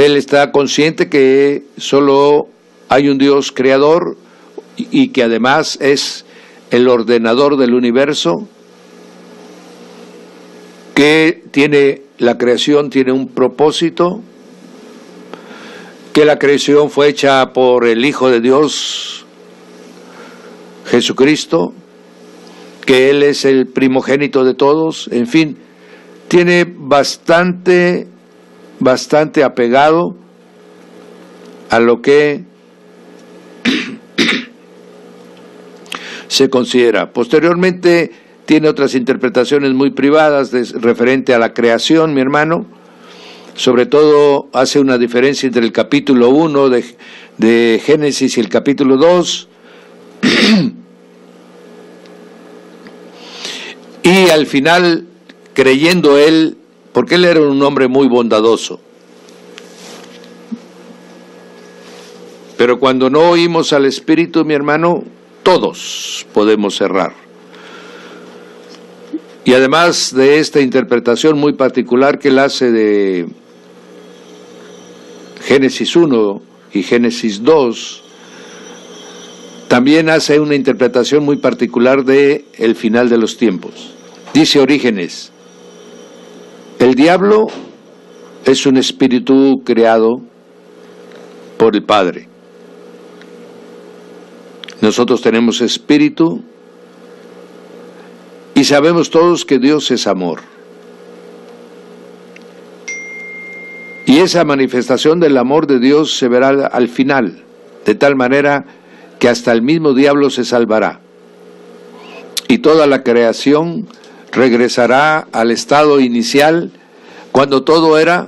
Él está consciente que solo hay un Dios creador y que además es el ordenador del universo, que la creación tiene un propósito, que la creación fue hecha por el Hijo de Dios, Jesucristo, que Él es el primogénito de todos, en fin, tiene bastante apegado a lo que se considera. Posteriormente tiene otras interpretaciones muy privadas referente a la creación, mi hermano. Sobre todo hace una diferencia entre el capítulo 1 de Génesis y el capítulo 2. Y al final, creyendo él, porque él era un hombre muy bondadoso, pero cuando no oímos al Espíritu, mi hermano, todos podemos errar. Y además de esta interpretación muy particular que él hace de Génesis 1 y Génesis 2, también hace una interpretación muy particular de el final de los tiempos. Dice Orígenes: el diablo es un espíritu creado por el Padre. Nosotros tenemos espíritu y sabemos todos que Dios es amor. Y esa manifestación del amor de Dios se verá al final, de tal manera que hasta el mismo diablo se salvará. Y toda la creación regresará al estado inicial, cuando todo era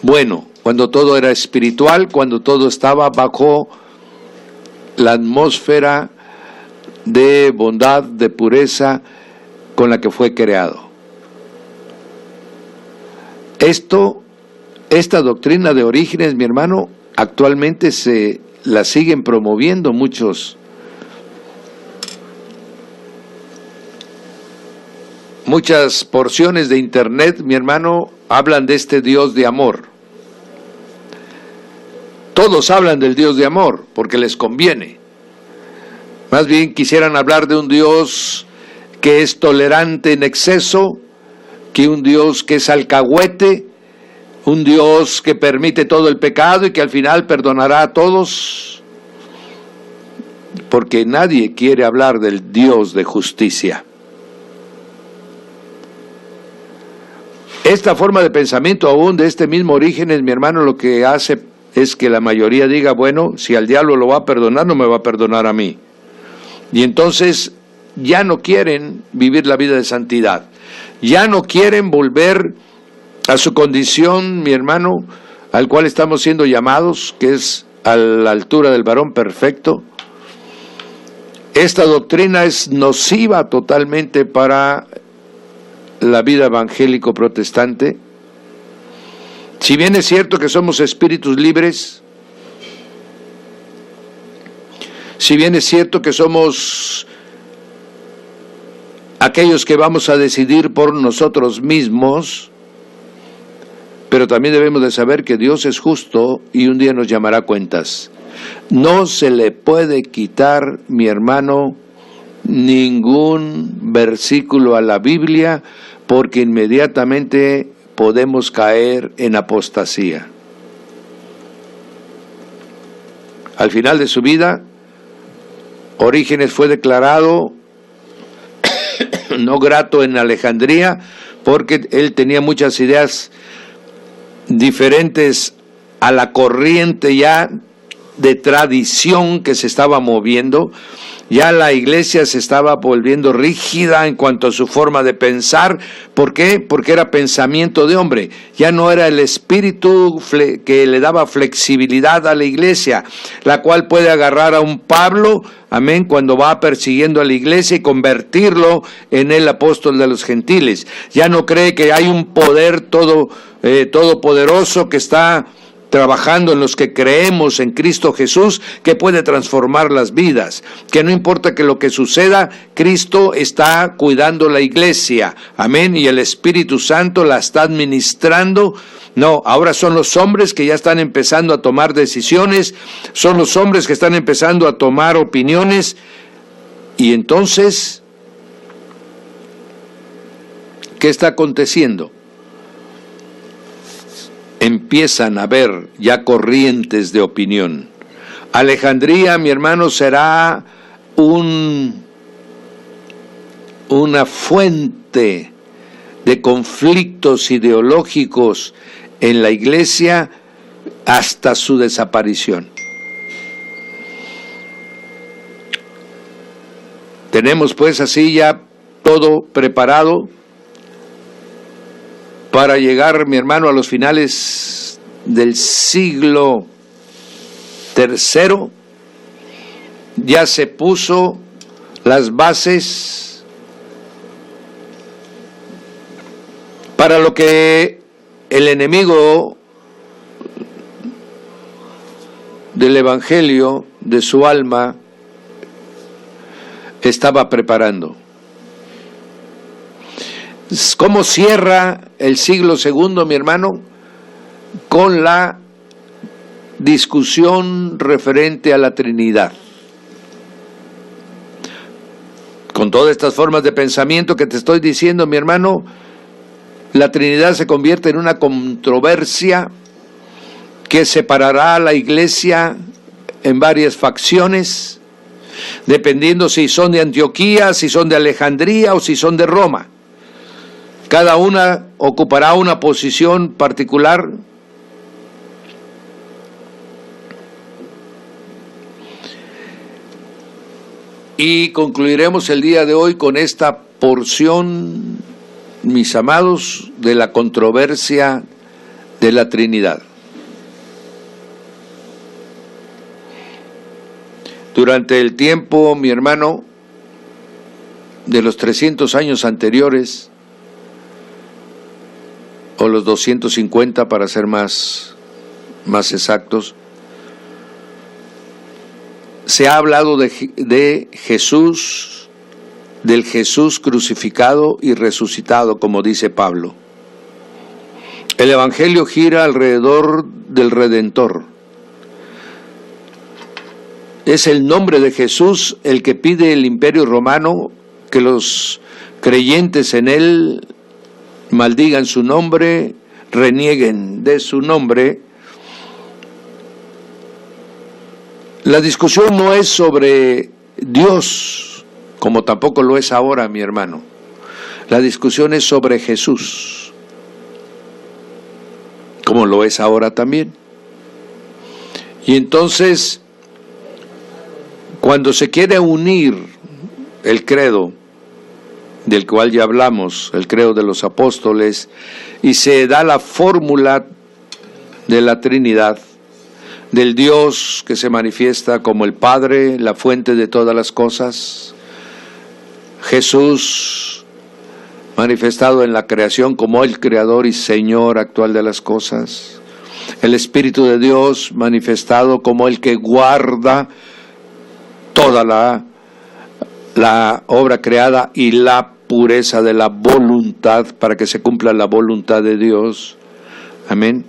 bueno, cuando todo era espiritual, cuando todo estaba bajo la atmósfera de bondad, de pureza con la que fue creado. Esta doctrina de Orígenes, mi hermano, actualmente se la siguen promoviendo muchas porciones de internet, mi hermano, hablan de este Dios de amor. Todos hablan del Dios de amor porque les conviene. Más bien quisieran hablar de un Dios que es tolerante en exceso, que un Dios que es alcahuete, un Dios que permite todo el pecado y que al final perdonará a todos, porque nadie quiere hablar del Dios de justicia. Esta forma de pensamiento aún de este mismo Orígenes, mi hermano, lo que hace es que la mayoría diga, bueno, si al diablo lo va a perdonar, no me va a perdonar a mí. Y entonces ya no quieren vivir la vida de santidad, ya no quieren volver a su condición, mi hermano, al cual estamos siendo llamados, que es a la altura del varón perfecto. Esta doctrina es nociva totalmente para la vida evangélico protestante. Si bien es cierto que somos espíritus libres, si bien es cierto que somos aquellos que vamos a decidir por nosotros mismos, pero también debemos de saber que Dios es justo y un día nos llamará cuentas. No se le puede quitar, mi hermano, ningún versículo a la Biblia, porque inmediatamente podemos caer en apostasía. Al final de su vida, Orígenes fue declarado no grato en Alejandría, porque él tenía muchas ideas diferentes a la corriente ya de tradición que se estaba moviendo. Ya la iglesia se estaba volviendo rígida en cuanto a su forma de pensar. ¿Por qué? Porque era pensamiento de hombre. Ya no era el espíritu que le daba flexibilidad a la iglesia, la cual puede agarrar a un Pablo, amén, cuando va persiguiendo a la iglesia y convertirlo en el apóstol de los gentiles. Ya no cree que hay un poder todopoderoso que está trabajando en los que creemos en Cristo Jesús, que puede transformar las vidas, que no importa que lo que suceda, Cristo está cuidando la iglesia, amén, y el Espíritu Santo la está administrando. No, ahora son los hombres que ya están empezando a tomar decisiones, son los hombres que están empezando a tomar opiniones, y entonces, ¿qué está aconteciendo? Empiezan a haber ya corrientes de opinión. Alejandría, mi hermano, será una fuente de conflictos ideológicos en la iglesia hasta su desaparición. Tenemos pues así ya todo preparado para llegar, mi hermano, a los finales del siglo III. Ya se puso las bases para lo que el enemigo del evangelio, de su alma, estaba preparando. ¿Cómo cierra el siglo II, mi hermano? Con la discusión referente a la Trinidad. Con todas estas formas de pensamiento que te estoy diciendo, mi hermano, la Trinidad se convierte en una controversia que separará a la iglesia en varias facciones, dependiendo si son de Antioquía, si son de Alejandría o si son de Roma. Cada una ocupará una posición particular. Y concluiremos el día de hoy con esta porción, mis amados, de la controversia de la Trinidad. Durante el tiempo, mi hermano, de los 300 años anteriores, o los 250 para ser más exactos, se ha hablado de Jesús, del Jesús crucificado y resucitado, como dice Pablo. El Evangelio gira alrededor del Redentor. Es el nombre de Jesús el que pide el Imperio Romano que los creyentes en él maldigan su nombre, renieguen de su nombre. La discusión no es sobre Dios, como tampoco lo es ahora, mi hermano. La discusión es sobre Jesús, como lo es ahora también. Y entonces, cuando se quiere unir el credo, del cual ya hablamos, el credo de los apóstoles, y se da la fórmula de la Trinidad, del Dios que se manifiesta como el Padre, la fuente de todas las cosas, Jesús manifestado en la creación como el Creador y Señor actual de las cosas, el Espíritu de Dios manifestado como el que guarda toda la obra creada y la pureza de la voluntad para que se cumpla la voluntad de Dios. Amén.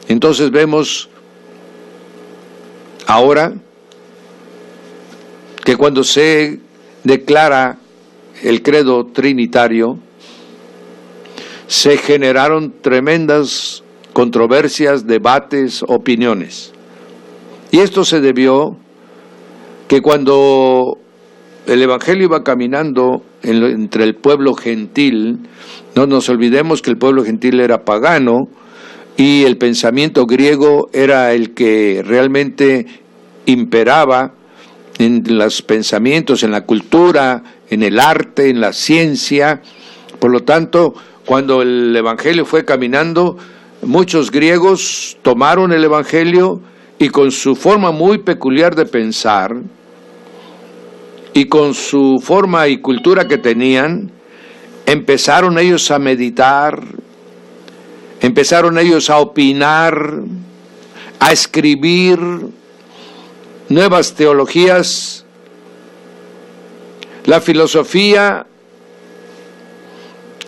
Entonces vemos ahora que cuando se declara el credo trinitario, se generaron tremendas controversias, debates, opiniones. Y esto se debió que cuando el Evangelio iba caminando entre el pueblo gentil, no nos olvidemos que el pueblo gentil era pagano y el pensamiento griego era el que realmente imperaba en los pensamientos, en la cultura, en el arte, en la ciencia. Por lo tanto, cuando el Evangelio fue caminando, muchos griegos tomaron el Evangelio y con su forma muy peculiar de pensar, y con su forma y cultura que tenían, empezaron ellos a meditar, empezaron ellos a opinar, a escribir nuevas teologías. La filosofía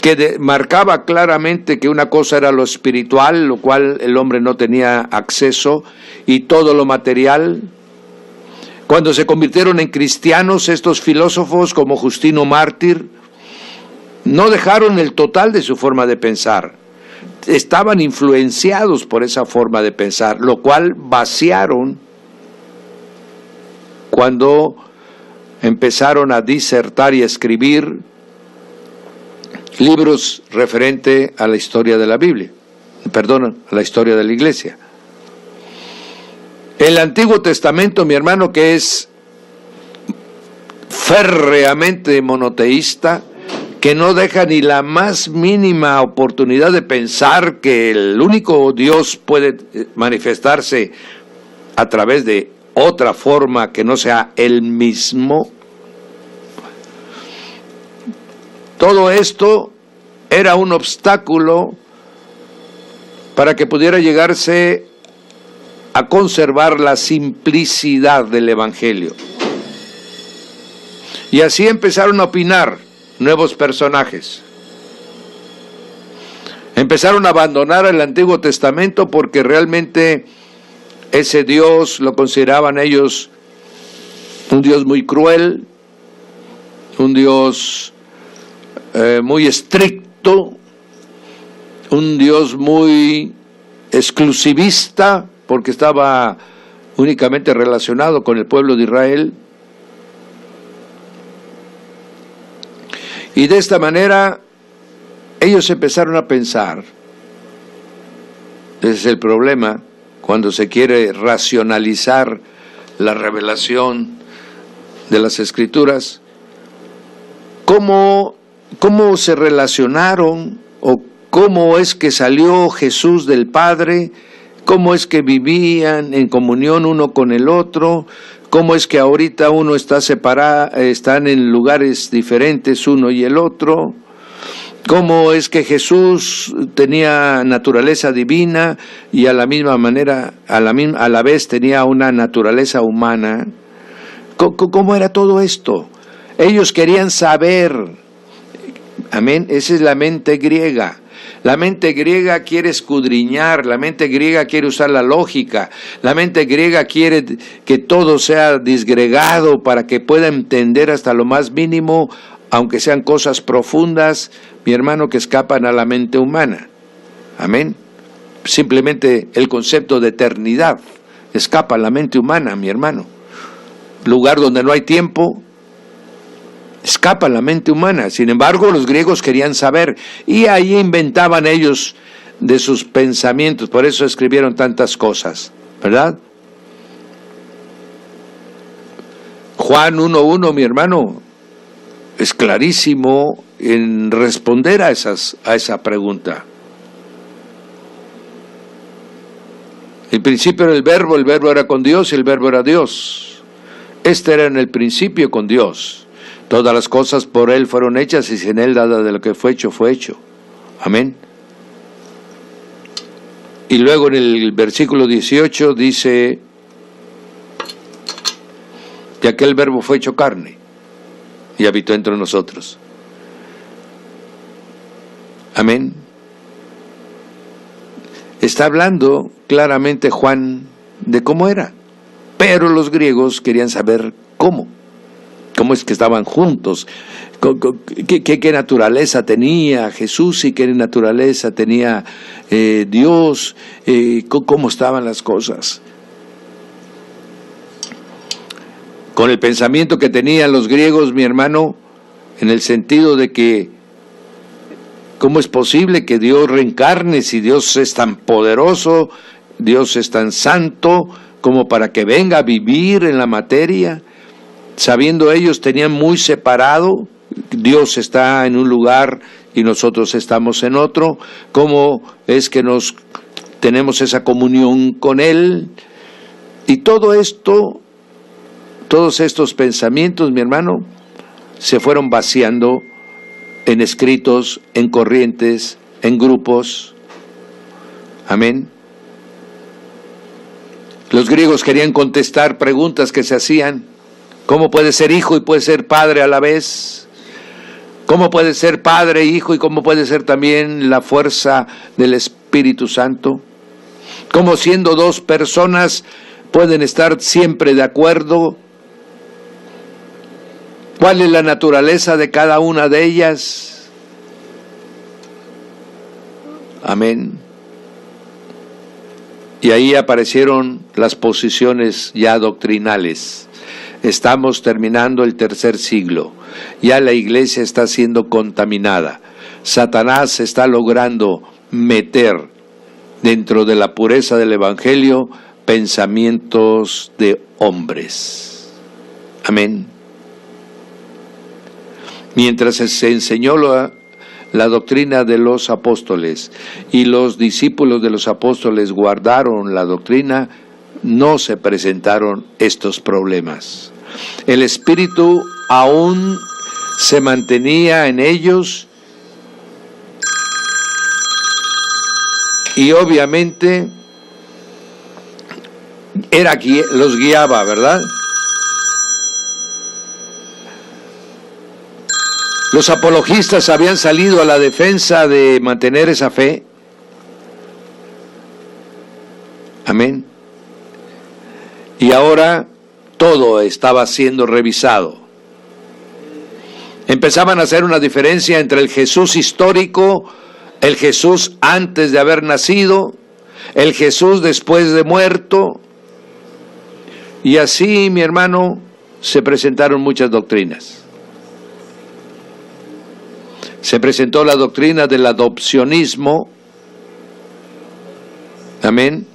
que marcaba claramente que una cosa era lo espiritual, lo cual el hombre no tenía acceso, y todo lo material. Cuando se convirtieron en cristianos, estos filósofos como Justino Mártir no dejaron el total de su forma de pensar. Estaban influenciados por esa forma de pensar, lo cual vaciaron cuando empezaron a disertar y a escribir libros referente a la historia de la Biblia, a la historia de la Iglesia. El Antiguo Testamento, mi hermano, que es férreamente monoteísta, que no deja ni la más mínima oportunidad de pensar que el único Dios puede manifestarse a través de otra forma que no sea Él mismo. Todo esto era un obstáculo para que pudiera llegarse a conservar la simplicidad del Evangelio. Y así empezaron a opinar nuevos personajes. Empezaron a abandonar el Antiguo Testamento porque realmente ese Dios lo consideraban ellos un Dios muy cruel, un Dios muy estricto, un Dios muy exclusivista, porque estaba únicamente relacionado con el pueblo de Israel. Y de esta manera ellos empezaron a pensar. Ese es el problema cuando se quiere racionalizar la revelación de las Escrituras. ¿Cómo se relacionaron o cómo es que salió Jesús del Padre? ¿Cómo es que vivían en comunión uno con el otro? ¿Cómo es que ahorita uno está separado, están en lugares diferentes uno y el otro? ¿Cómo es que Jesús tenía naturaleza divina y a la misma manera, a la vez tenía una naturaleza humana? ¿Cómo era todo esto? Ellos querían saber. Amén. Esa es la mente griega. La mente griega quiere escudriñar, la mente griega quiere usar la lógica, la mente griega quiere que todo sea disgregado para que pueda entender hasta lo más mínimo, aunque sean cosas profundas, mi hermano, que escapan a la mente humana. Amén. Simplemente el concepto de eternidad escapa a la mente humana, mi hermano. Lugar donde no hay tiempo, escapa la mente humana. Sin embargo, los griegos querían saber, y ahí inventaban ellos de sus pensamientos, por eso escribieron tantas cosas, ¿verdad? Juan 1:1, mi hermano, es clarísimo en responder a esa pregunta. En principio era el verbo era con Dios y el verbo era Dios. Este era en el principio con Dios. Todas las cosas por Él fueron hechas y sin Él nada de lo que fue hecho. Amén. Y luego en el versículo 18 dice, y aquel verbo fue hecho carne y habitó entre nosotros. Amén. Está hablando claramente Juan de cómo era, pero los griegos querían saber cómo es que estaban juntos, qué naturaleza tenía Jesús y qué naturaleza tenía Dios, cómo estaban las cosas. Con el pensamiento que tenían los griegos, mi hermano, en el sentido de que ¿cómo es posible que Dios reencarne si Dios es tan poderoso, Dios es tan santo, como para que venga a vivir en la materia? Sabiendo ellos, tenían muy separado, Dios está en un lugar y nosotros estamos en otro. ¿Cómo es que tenemos esa comunión con Él? Y todo esto, todos estos pensamientos, mi hermano, se fueron vaciando en escritos, en corrientes, en grupos. Amén. Los griegos querían contestar preguntas que se hacían. ¿Cómo puede ser hijo y puede ser padre a la vez? ¿Cómo puede ser padre, hijo y cómo puede ser también la fuerza del Espíritu Santo? ¿Cómo siendo dos personas pueden estar siempre de acuerdo? ¿Cuál es la naturaleza de cada una de ellas? Amén. Y ahí aparecieron las posiciones ya doctrinales. Estamos terminando el tercer siglo. Ya la iglesia está siendo contaminada. Satanás está logrando meter dentro de la pureza del Evangelio pensamientos de hombres. Amén. Mientras se enseñó la doctrina de los apóstoles y los discípulos de los apóstoles guardaron la doctrina, no se presentaron estos problemas. El Espíritu aún se mantenía en ellos y obviamente los guiaba, ¿verdad? Los apologistas habían salido a la defensa de mantener esa fe. Amén. Y ahora todo estaba siendo revisado. Empezaban a hacer una diferencia entre el Jesús histórico, el Jesús antes de haber nacido, el Jesús después de muerto. Y así, mi hermano, se presentaron muchas doctrinas. Se presentó la doctrina del adopcionismo. Amén.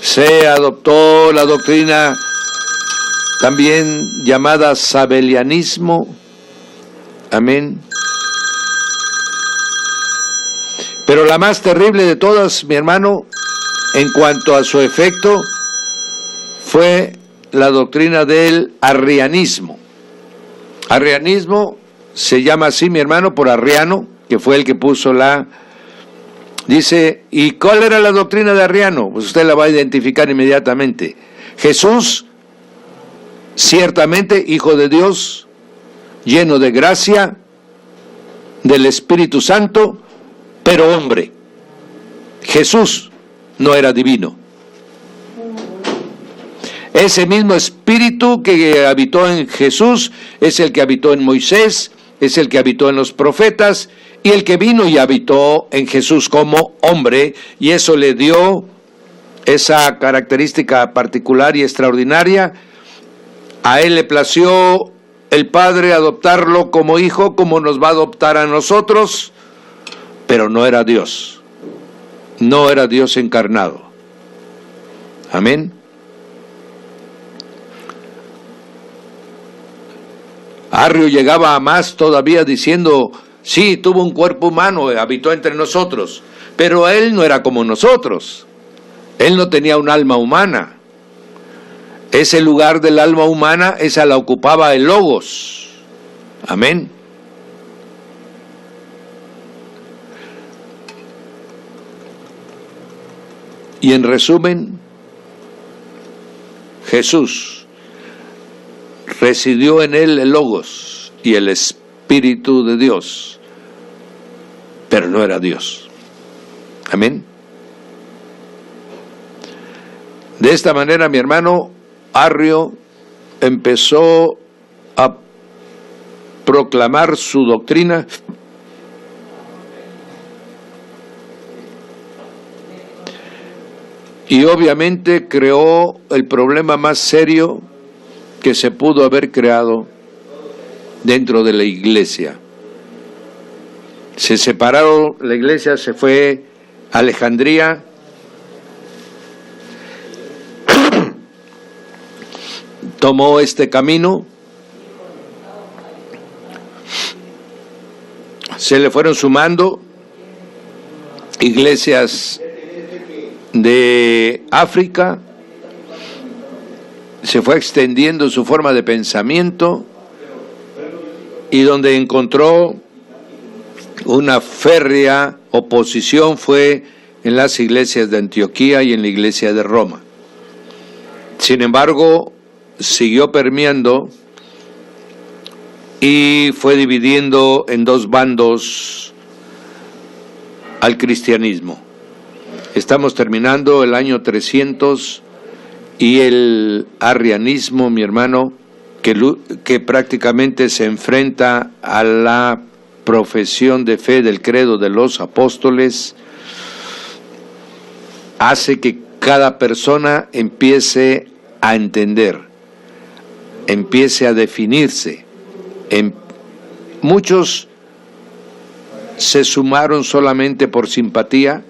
Se adoptó la doctrina también llamada sabelianismo. Amén. Pero la más terrible de todas, mi hermano, en cuanto a su efecto, fue la doctrina del arrianismo. Arrianismo se llama así, mi hermano, por Arriano, que fue el que puso Dice, ¿y cuál era la doctrina de Arriano? Pues usted la va a identificar inmediatamente. Jesús, ciertamente Hijo de Dios, lleno de gracia, del Espíritu Santo, pero hombre. Jesús no era divino. Ese mismo Espíritu que habitó en Jesús es el que habitó en Moisés, es el que habitó en los profetas, y el que vino y habitó en Jesús como hombre, y eso le dio esa característica particular y extraordinaria. A él le plació el Padre adoptarlo como hijo, como nos va a adoptar a nosotros, pero no era Dios, no era Dios encarnado. Amén. Arrio llegaba a más todavía diciendo, sí, tuvo un cuerpo humano, habitó entre nosotros, pero él no era como nosotros, él no tenía un alma humana. Ese lugar del alma humana, esa la ocupaba el Logos. Amén. Y en resumen, Jesús residió en él el Logos y el Espíritu de Dios, pero no era Dios. Amén. De esta manera, mi hermano, Arrio empezó a proclamar su doctrina y obviamente creó el problema más serio que se pudo haber creado dentro de la iglesia. Se separaron, la iglesia se fue a Alejandría, tomó este camino, se le fueron sumando iglesias de África, se fue extendiendo su forma de pensamiento y donde encontró una férrea oposición fue en las iglesias de Antioquía y en la iglesia de Roma. Sin embargo, siguió permeando y fue dividiendo en dos bandos al cristianismo. Estamos terminando el año 300 y el arrianismo, mi hermano, que prácticamente se enfrenta a la profesión de fe del credo de los apóstoles, hace que cada persona empiece a entender, empiece a definirse. Muchos se sumaron solamente por simpatía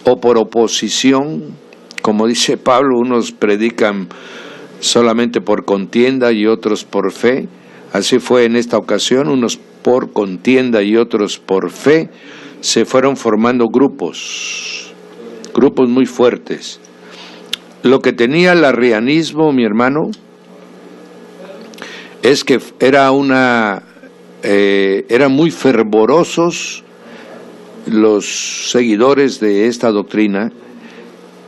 o por oposición, como dice Pablo, unos predican solamente por contienda y otros por fe. Así fue en esta ocasión, unos por contienda y otros por fe. Se fueron formando grupos muy fuertes. Lo que tenía el arrianismo, mi hermano, es que eran muy fervorosos los seguidores de esta doctrina,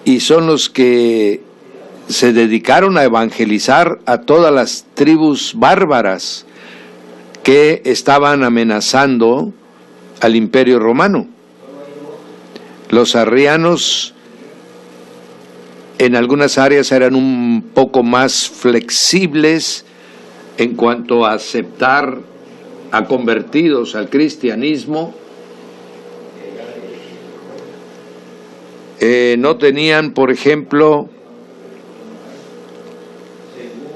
y son los que se dedicaron a evangelizar a todas las tribus bárbaras que estaban amenazando al Imperio Romano. Los arrianos en algunas áreas eran un poco más flexibles en cuanto a aceptar a convertidos al cristianismo. No tenían, por ejemplo,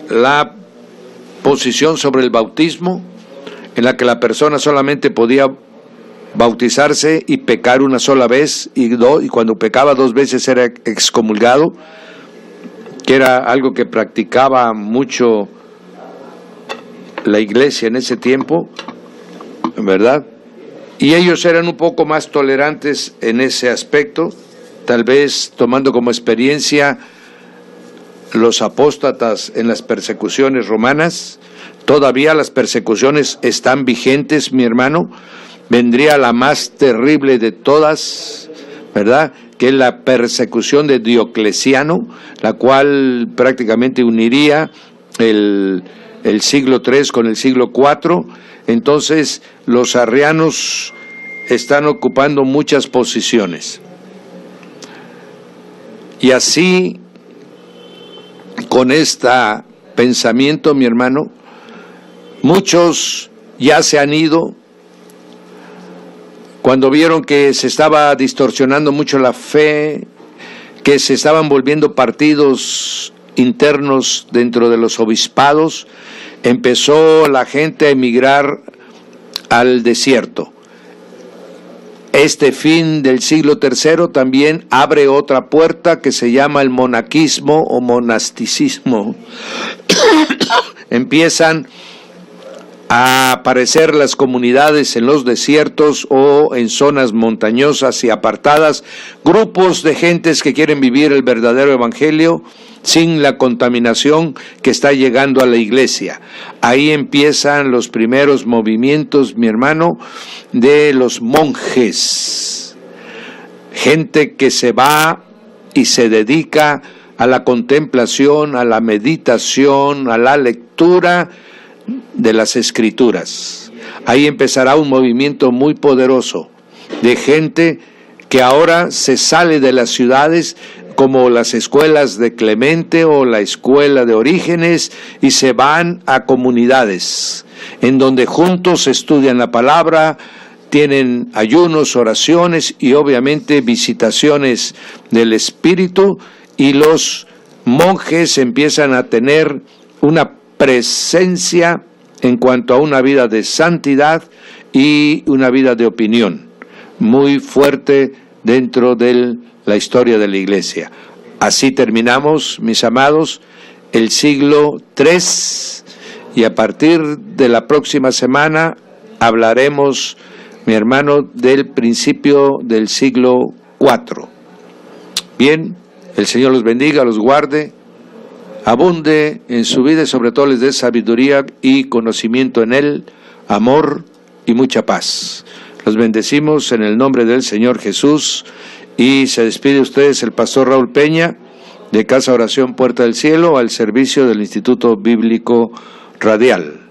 la posición sobre el bautismo, en la que la persona solamente podía bautizarse y pecar una sola vez, y cuando pecaba dos veces era excomulgado, que era algo que practicaba mucho la iglesia en ese tiempo, ¿verdad? Y ellos eran un poco más tolerantes en ese aspecto, tal vez tomando como experiencia los apóstatas en las persecuciones romanas. Todavía las persecuciones están vigentes, mi hermano. Vendría la más terrible de todas, ¿verdad?, que es la persecución de Diocleciano, la cual prácticamente uniría el siglo III con el siglo IV. Entonces los arrianos están ocupando muchas posiciones. Y así, con este pensamiento, mi hermano, muchos ya se han ido cuando vieron que se estaba distorsionando mucho la fe, que se estaban volviendo partidos internos dentro de los obispados. Empezó la gente a emigrar al desierto. Este fin del siglo III también abre otra puerta que se llama el monaquismo o monasticismo. Empiezan a aparecer las comunidades en los desiertos o en zonas montañosas y apartadas, grupos de gentes que quieren vivir el verdadero evangelio sin la contaminación que está llegando a la iglesia. Ahí empiezan los primeros movimientos, mi hermano, de los monjes, gente que se va y se dedica a la contemplación, a la meditación, a la lectura de las Escrituras. Ahí empezará un movimiento muy poderoso de gente que ahora se sale de las ciudades, como las escuelas de Clemente o la escuela de Orígenes, y se van a comunidades en donde juntos estudian la palabra, tienen ayunos, oraciones y obviamente visitaciones del Espíritu, y los monjes empiezan a tener una presencia en cuanto a una vida de santidad y una vida de opinión muy fuerte dentro de la historia de la iglesia. Así terminamos, mis amados, el siglo III, y a partir de la próxima semana hablaremos, mi hermano, del principio del siglo IV. Bien, el Señor los bendiga, los guarde, abunde en su vida y sobre todo les dé sabiduría y conocimiento en Él, amor y mucha paz. Los bendecimos en el nombre del Señor Jesús Y se despide de ustedes el pastor Raúl Peña, de Casa Oración Puerta del Cielo, al servicio del Instituto Bíblico Radial.